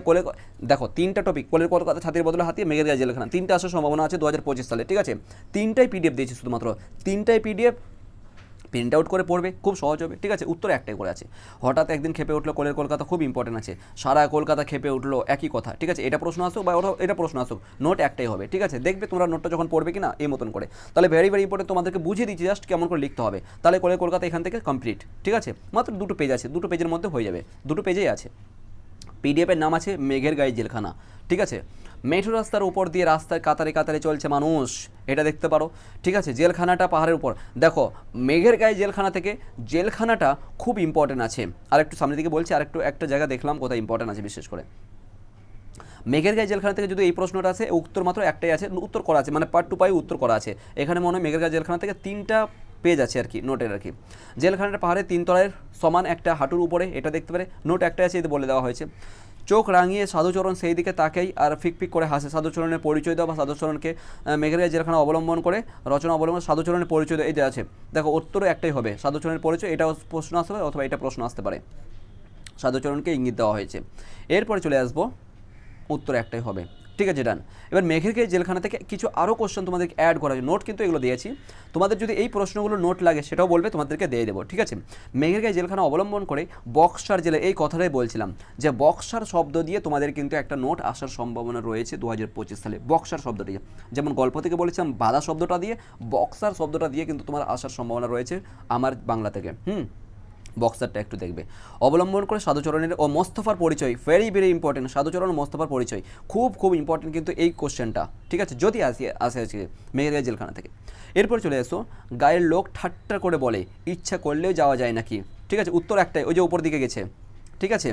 দেখো 3টা টপিক, কোলের কলকাতা, ছাতির বদলে হাতিয়ে, মেঘের গায়ে জেলখানা, 3টা আসার সম্ভাবনা আছে 2025 সালে, ঠিক আছে? 3টাই পিডিএফ দিয়েছি শুধুমাত্র, 3টাই পিডিএফ প্রিন্ট আউট করে পড়বে, খুব সহজ হবে, ঠিক আছে। উত্তর একটাই করে আছে। হঠাৎ একদিন খেপে উঠলো কোলের কলকাতা, খুব ইম্পর্টেন্ট আছে। সারা কলকাতা খেপে উঠলো, একই কথা, ঠিক আছে। এটা প্রশ্ন আসুক বা এটা প্রশ্ন আসুক, নোট একটাই হবে, ঠিক আছে। দেখবে তোমরা নোটটা যখন পড়বে কি না এই মতন করে, তাহলে ভেরি ভেরি ইম্পর্টেন্ট, তোমাদেরকে বুঝিয়ে দিচ্ছি জাস্ট কেমন করে লিখতে হবে। তাহলে কোলের কলকাতা এখান থেকে কমপ্লিট, ঠিক আছে। মাত্র 2টো পেজ আছে, 2টো পেজের মধ্যে হয়ে যাবে, 2টো পেজেই আছে। পিডিএফের নাম আছে মেঘের গায়ে জেলখানা, ঠিক আছে। মেঠো রাস্তার উপর দিয়ে রাস্তায় কাতারে কাতারে চলছে মানুষ, এটা দেখতে পারো, ঠিক আছে। জেলখানাটা পাহাড়ের উপর, দেখো মেঘের গায়ে জেলখানা থেকে জেলখানাটা খুব ইম্পর্টেন্ট আছে। আর একটু সামনের দিকে বলছি, আর একটা জায়গা দেখলাম কোথায় ইম্পর্টেন্ট আছে বিশেষ করে। মেঘের গায়ে জেলখানা থেকে যদি এই প্রশ্নটা আছে, উত্তর মাত্র একটাই আছে, উত্তর করা আছে, মানে পার্ট 2 পাই উত্তর করা আছে। এখানে মনে হয় মেঘের গায়ে জেলখানা থেকে 3টা পেজ আছে আর কি, নোটের আর কি। জেলখানাটা পাহাড়ের 3 তলায় সমান একটা হাঁটুর উপরে, এটা দেখতে পারে, নোট একটাই আছে, এতে বলে দেওয়া হয়েছে। চোখ রাঙিয়ে সাধুচরণ সেই দিকে তাকাই আর ফিক করে হাসে। সাধুচরণের পরিচয় দাও বা সাধুচরণকে মেঘের গায়ে জেলখানা অবলম্বন করে রচনা অবলম্বন সাধুচরণের পরিচয় দাও, এই যে আছে দেখো, উত্তরও একটাই হবে, সাধুচরণের পরিচয়। এটাও প্রশ্ন আসতে পারে অথবা এটা প্রশ্ন আসতে পারে, সাধুচরণকে ইঙ্গিত দেওয়া হয়েছে। এরপরে চলে আসবো, উত্তর একটাই হবে, ঠিক আছে, ডান। এবার মেঘের গায়ে জেলখানা থেকে কিছু আরও কোশ্চেন তোমাদেরকে অ্যাড করা হয়েছে, নোট কিন্তু এগুলো দিয়েছি। তোমাদের যদি এই প্রশ্নগুলো নোট লাগে সেটাও বলবে, তোমাদেরকে দিয়ে দেবো, ঠিক আছে। মেঘের গায়ে জেলখানা অবলম্বন করে বক্সার জেলে, এই কথাটাই বলছিলাম যে বক্সার শব্দ দিয়ে তোমাদের কিন্তু একটা নোট আসার সম্ভাবনা রয়েছে 2025 সালে। বক্সার শব্দটি, যেমন গল্প থেকে বলেছিলাম বাধা শব্দটা দিয়ে, বক্সার শব্দটা দিয়ে কিন্তু তোমার আসার সম্ভাবনা রয়েছে আমার বাংলা থেকে। বক্সারটা একটু দেখবে। অবলম্বন করে সাধুচরণের ও মোস্তফার পরিচয়, ভেরি ভেরি ইম্পর্টেন্ট, সাধুচরণ ও মোস্তফার পরিচয় খুব খুব ইম্পর্টেন্ট কিন্তু এই কোশ্চেনটা, ঠিক আছে, যদি আসে আজকে মেঘের গায়ে জেলখানা থেকে। এরপর চলে এসো, গায়ের লোক ঠাট্টা করে বলে ইচ্ছা করলেও যাওয়া যায় নাকি, ঠিক আছে। উত্তর একটাই, ওই যে উপর দিকে গেছে, ঠিক আছে,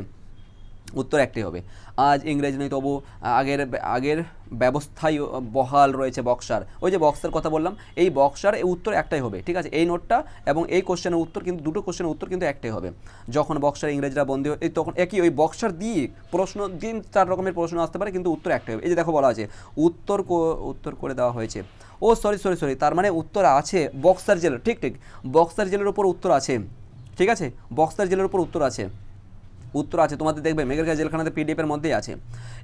উত্তর একটাই হবে। আজ ইংরেজি নেই তবু আগের ব্যবস্থায় বহাল রয়েছে বক্সার, ওই যে বক্সার কথা বললাম, এই বক্সার এই উত্তর একটাই হবে, ঠিক আছে। এই নোটটা এবং এই কোশ্চেনের উত্তর কিন্তু, দুটো কোশ্চেনের উত্তর কিন্তু একটাই হবে। যখন বক্সার ইংরেজরা বন্দী হয়, এই তখন একই ওই বক্সার দিয়ে প্রশ্ন 3-4 রকমের প্রশ্ন আসতে পারে, কিন্তু উত্তর একটাই হবে। এই যে দেখো বলা আছে উত্তর করে দেওয়া হয়েছে, ও সরি, তার মানে উত্তর আছে বক্সার জেল, ঠিক বক্সার জেলের উপর উত্তর আছে, ঠিক আছে, বক্সার জেলের উপর উত্তর আছে, তোমাদের দেখবে মেঘের গায়ে জেলখানাতে পিডিএফের মধ্যেই আছে।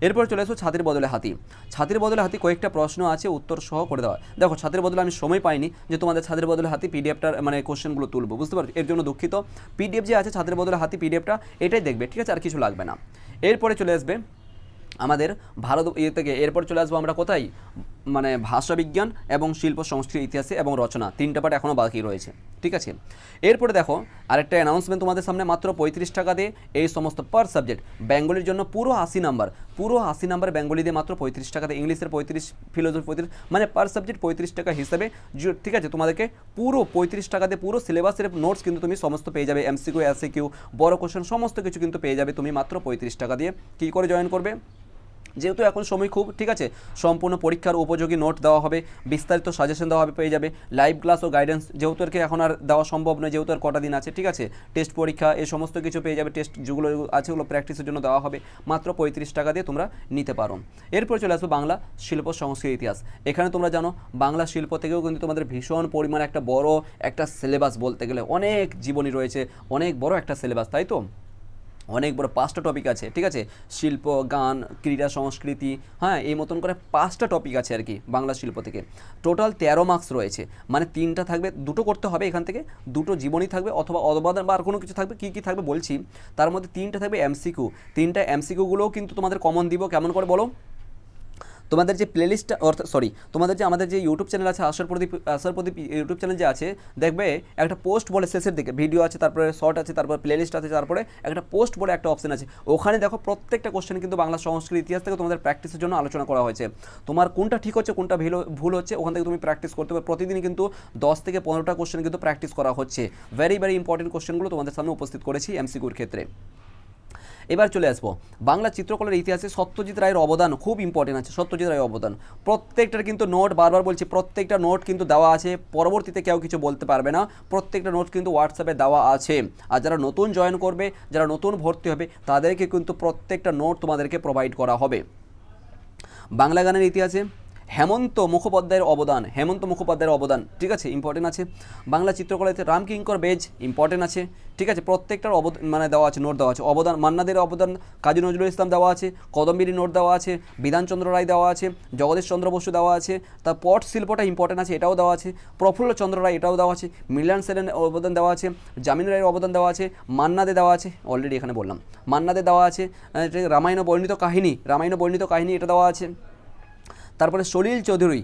এরপর চলে এসো ছাতির বদলে হাতি। ছাতির বদলে হাতি কয়েকটা প্রশ্ন আছে, উত্তর সহ করে দেওয়া। দেখো ছাতির বদলে আমি সময় পাইনি যে তোমাদের ছাতির বদলে হাতি পিডিএফটার মানে কোশ্চেনগুলো তুলবো, বুঝতে পারছো, এর জন্য দুঃখিত। পিডিএফ যে আছে ছাতির বদলে হাতি পিডিএফটা, এটাই দেখবে, ঠিক আছে, আর কিছু লাগবে না। এরপরে চলে আসবে আমাদের ভারত থেকে। এরপর চলে আসবো আমরা কোথায়, মানে ভাষাবিজ্ঞান এবং শিল্প সংস্কৃতি ইতিহাসে এবং রচনা, 3টা পার্ট এখনও বাকি রয়েছে, ঠিক আছে। এরপরে দেখো আরেকটা অ্যানাউন্সমেন্ট তোমাদের সামনে, মাত্র 35 টাকা দিয়ে এই সমস্ত পার সাবজেক্ট, বেঙ্গলির জন্য পুরো 80 নাম্বার বেঙ্গলি দিয়ে মাত্র 35 টাকা দিয়ে, ইংলিশের 35, ফিলোসফি 35, মানে পার সাবজেক্ট 35 টাকা হিসাবে, ঠিক আছে। তোমাদেরকে পুরো 35 টাকা দিয়ে পুরো সিলেবাসের নোটস কিন্তু তুমি সমস্ত পেয়ে যাবে, এমসিকিউ এসিকিউ বড় কোশ্চেন সমস্ত কিছু কিন্তু পেয়ে যাবে তুমি মাত্র 35 টাকা দিয়ে। কী করে জয়েন করবে, যেহেতু এখন সময় খুব, ঠিক আছে, সম্পূর্ণ পরীক্ষার উপযোগী নোট দেওয়া হবে, বিস্তারিত সাজেশন দেওয়া হবে, পেয়ে যাবে লাইভ ক্লাস ও গাইডেন্স, যেহেতু আর কি এখন আর দেওয়া সম্ভব নয়, যেহেতু আর কটা দিন আছে, ঠিক আছে। টেস্ট পরীক্ষা এই সমস্ত কিছু পেয়ে যাবে, টেস্ট যেগুলো আছে ওগুলো প্র্যাকটিসের জন্য দেওয়া হবে, মাত্র 35 টাকা দিয়ে তোমরা নিতে পারো। এরপর চলে আসবো বাংলা শিল্প সংস্কৃতি ইতিহাস। এখানে তোমরা জানো বাংলা শিল্প থেকেও কিন্তু তোমাদের ভীষণ পরিমাণে একটা বড় একটা সিলেবাস, বলতে গেলে অনেক জীবনী রয়েছে, অনেক বড় একটা সিলেবাস, তাই তো, অনেক বড় 5টা টপিক আছে, ঠিক আছে। শিল্প, গান, ক্রীড়া, সংস্কৃতি, হ্যাঁ, এই মতন করে 5টা টপিক আছে আর কি বাংলা শিল্প থেকে। টোটাল 13 মার্কস রয়েছে, মানে 3টা থাকবে, 2টো করতে হবে এখান থেকে, 2টো জীবনী থাকবে অথবা অবদান বা আর কোনো কিছু থাকবে, কী থাকবে বলছি, তার মধ্যে 3টা থাকবে এমসিকিউ। 3টা এমসিকিউগুলোও কিন্তু তোমাদের কমন দিব, কেমন করে বলো, তোমাদের যে প্লেলিস্টটা, অর্থাৎ তোমাদের যে আমাদের যে ইউটিউব চ্যানেল আছে আশার প্রদীপ ইউটিউব চ্যানেল যে আছে, দেখবে একটা পোস্ট বলে শেষের দিকে ভিডিও আছে, তারপরে শর্ট আছে, তারপরে প্লেলিস্ট আছে, তারপরে একটা পোস্ট বলে একটা অপশন আছে, ওখানে দেখো প্রত্যেকটা কোশ্চেন কিন্তু বাংলা সংস্কৃতি ইতিহাস থেকে তোমাদের প্র্যাকটিসের জন্য আলোচনা করা হয়েছে। তোমার কোনটা ঠিক হচ্ছে কোনটা ভুল হচ্ছে ওখান থেকে তুমি প্র্যাকটিস করতে পারো। প্রতিদিনই কিন্তু 10 থেকে 15টা কোশ্চেন কিন্তু প্র্যাকটিস করা হচ্ছে, ভেরি ভেরি ইম্পর্টেন্ট কোশ্চেনগুলো তোমাদের সামনে উপস্থিত করেছি এমসিকিউর ক্ষেত্রে। এবার চলে আসবো বাংলা চিত্রকলার ইতিহাসে সত্যজিৎ রায়ের অবদান, খুব ইম্পর্টেন্ট আছে সত্যজিৎ রায়ের অবদান। প্রত্যেকটার কিন্তু নোট, বারবার বলছি, প্রত্যেকটা নোট কিন্তু দেওয়া আছে, পরবর্তীতে কেউ কিছু বলতে পারবে না, প্রত্যেকটা নোট কিন্তু হোয়াটসঅ্যাপে দেওয়া আছে। আর যারা নতুন জয়েন করবে, যারা নতুন ভর্তি হবে, তাদেরকে কিন্তু প্রত্যেকটা নোট তোমাদেরকে প্রোভাইড করা হবে। বাংলা গানের ইতিহাসে হেমন্ত মুখোপাধ্যায়ের অবদান, ঠিক আছে, ইম্পর্টেন্ট আছে। বাংলা চিত্রকলাতে রামকিঙ্কর বেজ, ইম্পর্টেন্ট আছে, ঠিক আছে, প্রত্যেকটার মানে দেওয়া আছে, নোট দেওয়া আছে। অবদান, মান্নাদের অবদান কাজী নজরুল ইসলাম দেওয়া আছে, কদম্বিনী নোট দেওয়া আছে, বিধানচন্দ্র রায় দেওয়া আছে, জগদীশ চন্দ্র বসু দেওয়া আছে, তার পট শিল্পটা ইম্পর্টেন্ট আছে, এটাও দেওয়া আছে, প্রফুল্ল চন্দ্র রায় এটাও দেওয়া আছে, মিলান সেনের অবদান দেওয়া আছে, জামিন রায়ের অবদান দেওয়া আছে, মান্নাদে দেওয়া আছে, অলরেডি এখানে বললাম, মান্নাদে দেওয়া আছে, রামায়ণ বর্ণিত কাহিনী এটা দেওয়া আছে। তারপরে সলিল চৌধুরী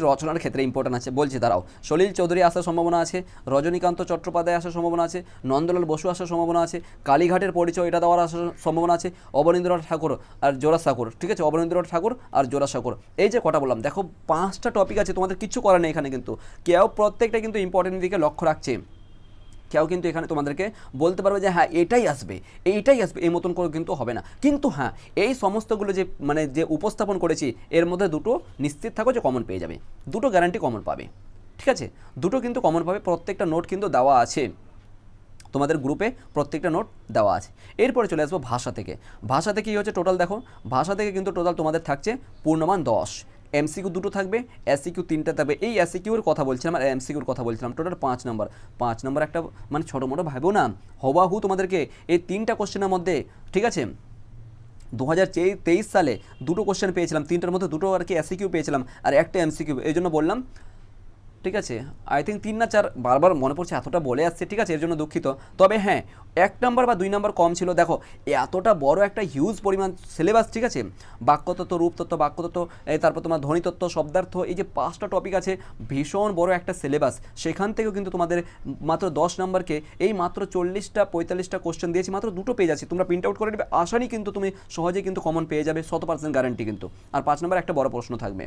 রচনার ক্ষেত্রে ইম্পর্টেন্ট আছে, বলছি দাঁড়াও। সলিল চৌধুরী আসার সম্ভাবনা আছে, রজনীকান্ত চট্টোপাধ্যায় আসার সম্ভাবনা আছে, নন্দলাল বসু আসার সম্ভাবনা আছে, কালীঘাটের পরিচয় এটা দেওয়ার আসার সম্ভাবনা আছে, অবনীন্দ্রনাথ ঠাকুর আর জোড়াসাঁকোর, ঠিক আছে, অবনীন্দ্রনাথ ঠাকুর আর জোড়াসাঁকোর। এই যে কটা বললাম, দেখো 5টা টপিক আছে, তোমাদের কিচ্ছু করার নেই এখানে, কিন্তু কেউ প্রত্যেকটা কিন্তু ইম্পর্টেন্ট দিকে লক্ষ্য রাখছে। কেউ কিন্তু এখানে তোমাদেরকে বলতে পারবে যে হ্যাঁ এটাই আসবে এই মতন করে কিন্তু হবে না। কিন্তু হ্যাঁ, এই সমস্তগুলো যে মানে যে উপস্থাপন করেছি এর মধ্যে দুটো নিশ্চিত থাকো যে কমন পেয়ে যাবে, দুটো গ্যারান্টি কমন পাবে, ঠিক আছে, দুটো কিন্তু কমন পাবে। প্রত্যেকটা নোট কিন্তু দেওয়া আছে তোমাদের গ্রুপে, প্রত্যেকটা নোট দেওয়া আছে। এরপরে চলে আসবো ভাষা থেকে কী হচ্ছে টোটাল, দেখো ভাষা থেকে কিন্তু টোটাল তোমাদের থাকছে পূর্ণমান 10, এমসিকিউ 2টো থাকবে, এসিকিউ 3টা থাকবে। এই এসিকিউর কথা বলছিলাম আর এমসিকিউর কথা বলছিলাম, টোটাল 5 নম্বর একটা মানে ছোটো মোটো ভাবো না, হবাহু তোমাদেরকে এই 3টা কোশ্চেনের মধ্যে, ঠিক আছে, 2023 সালে 2টো কোশ্চেন পেয়েছিলাম, 3টার মধ্যে 2টো আর কি এসিকিউ পেয়েছিলাম আর একটা এমসিকিউ, এই জন্য বললাম, ঠিক আছে, আই থিঙ্ক 3 না 4 বারবার মনে পড়ছে, এতটা বলে আসছে, ঠিক আছে, এর জন্য দুঃখিত। তবে হ্যাঁ, 1 নম্বর বা 2 নম্বর কম ছিল। দেখো এতটা বড় একটা হিউজ পরিমাণ সিলেবাস, ঠিক আছে, বাক্যতত্ত্ব, রূপতত্ত্ব, বাক্যতত্ত্ব, তারপর তোমার ধ্বনিতত্ত্ব, শব্দার্থ, এই যে 5টা টপিক আছে, ভীষণ বড় একটা সিলেবাস। সেখান থেকেও কিন্তু তোমাদের মাত্র 10 নম্বরকে এই মাত্র 40-45টা কোশ্চেন দিয়েছি, মাত্র 2টো পেজ আছে, তোমরা প্রিন্ট আউট করে নেবে, আসানি কিন্তু তুমি সহজেই কিন্তু কমন পেয়ে যাবে, 100% গ্যারান্টি কিন্তু। আর 5 নম্বর একটা বড় প্রশ্ন থাকবে,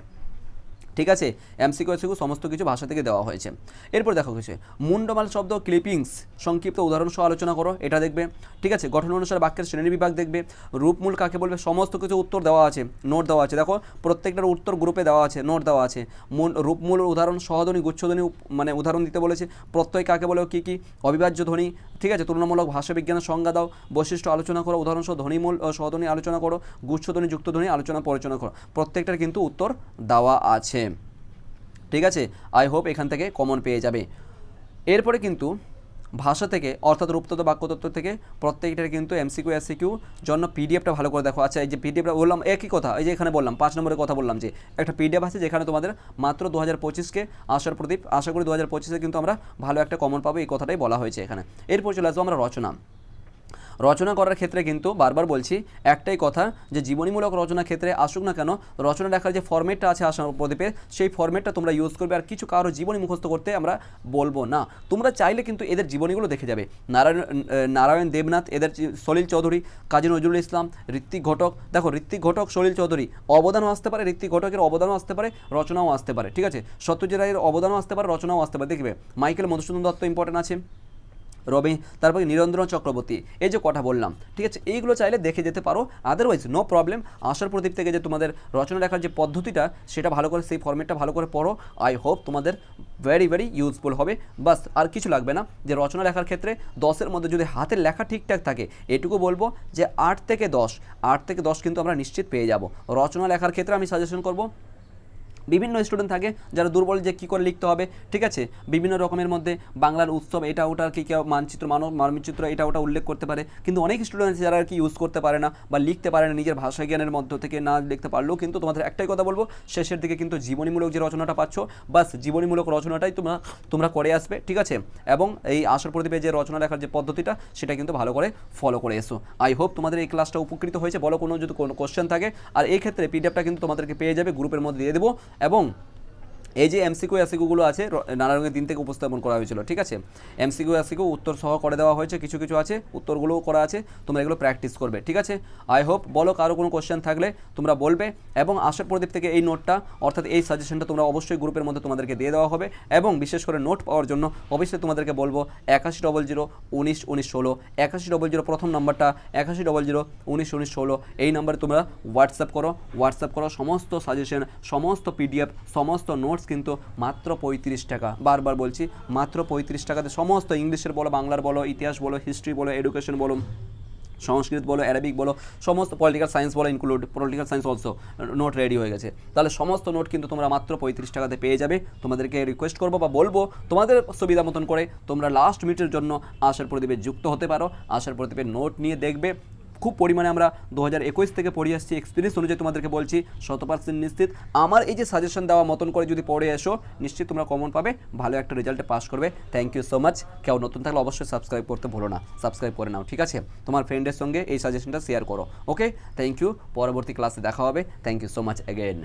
ঠিক আছে, এমসিকিউ সমস্ত কিছু ভাষা থেকে দেওয়া হয়েছে। এরপর দেখো কিছু মুন্ডমাল শব্দ ক্লিপিংস সংক্ষিপ্ত উদাহরণ সহ আলোচনা করো, এটা দেখবে, ঠিক আছে, গঠন অনুসারে বাক্যের শ্রেণী বিভাগ দেখবে, রূপমূল কাকে বলবে, সমস্ত কিছু উত্তর দেওয়া আছে, নোট দেওয়া আছে। দেখো প্রত্যেকটার উত্তর গ্রুপে দেওয়া আছে, নোট দেওয়া আছে। রূপমূল উদাহরণ, সহধ্বনি, গুচ্ছধ্বনি মানে উদাহরণ দিতে বলেছে, প্রত্যয় কাকে বলে, কী কী, অবিভাজ্য ধ্বনি, ঠিক আছে, তুলনামূলক ভাষা বিজ্ঞানের সংজ্ঞা দাও, বৈশিষ্ট্য আলোচনা করো, উদাহরণ সহ ধ্বনিমূল সহধ্বনি আলোচনা করো, গুচ্ছধ্বনি যুক্তধ্বনি আলোচনা পরিচালনা করো। প্রত্যেকটার কিন্তু উত্তর দেওয়া আছে, ঠিক আছে, আই হোপ এখান থেকে কমন পেয়ে যাবে। এরপরে কিন্তু ভাষা থেকে অর্থাৎ রূপতত্ত্ব, বাক্যতত্ত্ব থেকে প্রত্যেকটার কিন্তু এমসিকিউ এসসিকিউ জন্য পিডিএফটা ভালো করে দেখো। আচ্ছা, এই যে পিডিএফটা বললাম একই কথা, এই যে এখানে বললাম 5 নম্বরের কথা বললাম যে একটা পিডিএফ আছে যেখানে তোমাদের মাত্র 2025কে আসার প্রদীপ, আশা করি 2025-এ কিন্তু আমরা ভালো একটা কমন পাবো, এই কথাটাই বলা হয়েছে এখানে। এরপর চলে আসবো আমরা রচনা করার ক্ষেত্রে কিন্তু বারবার বলছি একটাই কথা, যে জীবনীমূলক রচনার ক্ষেত্রে আসুক না কেন, রচনা লেখার যে ফরম্যাটটা আছে আসার প্রদীপে, সেই ফরম্যাটটা তোমরা ইউজ করবে। আর কিছু কারো জীবনী মুখস্থ করতে আমরা বলবো না, তোমরা চাইলে কিন্তু এদের জীবনীগুলো দেখে যাবে। নারায়ণ দেবনাথ, এদের সলিল চৌধুরী, কাজী নজরুল ইসলাম, ঋত্বিক ঘটক, দেখো ঋত্বিক ঘটক, সলিল চৌধুরী অবদানও আসতে পারে, ঋত্বিক ঘটকের অবদানও আসতে পারে, রচনাও আসতে পারে, ঠিক আছে, সত্যজিৎ রায়ের অবদানও আসতে পারে, রচনাও আসতে পারে, দেখবে মাইকেল মধুসূদন দত্ত ইম্পর্টেন্ট আছে, রবি, তারপরে নীরেন্দ্র চক্রবর্তী, এই যে কথা বললাম, ঠিক আছে, এইগুলো চাইলে দেখে যেতে পারো, আদারওয়াইজ নো প্রবলেম। আশার প্রদীপ থেকে যে তোমাদের রচনা লেখার যে পদ্ধতিটা সেটা ভালো করে, সেই ফর্মেটটা ভালো করে পড়ো, আই হোপ তোমাদের ভেরি ভেরি ইউজফুল হবে। বাস আর কিছু লাগবে না। যে রচনা লেখার ক্ষেত্রে 10-এর মধ্যে যদি হাতের লেখা ঠিকঠাক থাকে, এটুকু বলবো যে 8 থেকে 10 কিন্তু আমরা নিশ্চিত পেয়ে যাব। রচনা লেখার ক্ষেত্রে আমি সাজেশন করবো, বিভিন্ন স্টুডেন্ট থাকে যারা দুর্বল, যে কী করে লিখতে হবে, ঠিক আছে, বিভিন্ন রকমের মধ্যে বাংলার উৎসব এটা ওটার কি কেউ মানচিত্র, মানচিত্র এটা ওটা উল্লেখ করতে পারে, কিন্তু অনেক স্টুডেন্ট যারা আর কি ইউজ করতে পারে না বা লিখতে পারে না, নিজের ভাষা জ্ঞানের মধ্য থেকে না লিখতে পারলেও কিন্তু তোমাদের একটাই কথা বলবো, শেষের দিকে কিন্তু জীবনীমূলক যে রচনাটা পাচ্ছ, বাস জীবনীমূলক রচনাটাই তোমরা করে আসবে, ঠিক আছে, এবং এই আশার প্রদীপে যে রচনা লেখার যে পদ্ধতিটা সেটা কিন্তু ভালো করে ফলো করে এসো। আই হোপ তোমাদের এই ক্লাসটা উপকৃত হয়েছে। বলো কোনো যদি কোনো কোশ্চেন থাকে, আর এই ক্ষেত্রে পিডিএফটা কিন্তু তোমাদেরকে পেয়ে যাবে, গ্রুপের মধ্যে দিয়ে দেবো। এবং এই যে এমসিকিউ এসিকিউগুলো আছে নানারঙের দিন থেকে উপস্থাপন করা হয়েছিল, ঠিক আছে, এমসিকিউ এসিকিউ উত্তর সহ করে দেওয়া হয়েছে, কিছু কিছু আছে উত্তরগুলোও করা আছে, তোমরা এগুলো প্র্যাকটিস করবে, ঠিক আছে। আই হোপ, বলো কারো কোনো কোশ্চেন থাকলে তোমরা বলবে। এবং আশার প্রদীপ থেকে এই নোটটা অর্থাৎ এই সাজেশনটা তোমরা অবশ্যই গ্রুপের মধ্যে তোমাদেরকে দিয়ে দেওয়া হবে। এবং বিশেষ করে নোট পাওয়ার জন্য অবশ্যই তোমাদেরকে বলবো 8100191916, 8100 প্রথম নাম্বারটা, 8100191916, এই নাম্বারে তোমরা হোয়াটসঅ্যাপ করো সমস্ত সাজেশন, সমস্ত পিডিএফ, সমস্ত নোটস কিন্তু মাত্র 35 টাকা, বারবার বলছি মাত্র 35 টাকাতে সমস্ত ইংলিশের বলো, বাংলার বলো, ইতিহাস বলো, হিস্ট্রি বলো, এডুকেশন বলো, সংস্কৃত বলো, অ্যারাবিক বলো, সমস্ত পলিটিক্যাল সায়েন্স বলো, include political science also note ready হয়ে গেছে। তাহলে সমস্ত নোট কিন্তু তোমরা মাত্র 35 টাকাতে পেয়ে যাবে। তোমাদেরকে রিকোয়েস্ট করবো বা বলবো তোমাদের সুবিধা মতন করে তোমরা লাস্ট মিনিটের জন্য আশার প্রদীপে যুক্ত হতে পারো। আশার প্রদীপের নোট নিয়ে দেখবে খুব পরিমাণে আমরা 2021 থেকে পড়ে আসছি, এক্সপিরিয়েন্স অনুযায়ী তোমাদেরকে বলছি 100% নিশ্চিত আমার এই যে সাজেশন দেওয়া মতন করে যদি পড়ে এসো নিশ্চিত তোমরা কমন পাবে, ভালো একটা রেজাল্টে পাস করবে। Thank you so much. কেউ নতুন থাকলে অবশ্যই সাবস্ক্রাইব করতে ভুলো না, সাবস্ক্রাইব করে নাও, ঠিক আছে? তোমার ফ্রেন্ডের সঙ্গে এই সাজেশনটা শেয়ার করো। Okay, thank you. পরবর্তী ক্লাসে দেখা হবে। Thank you so much again.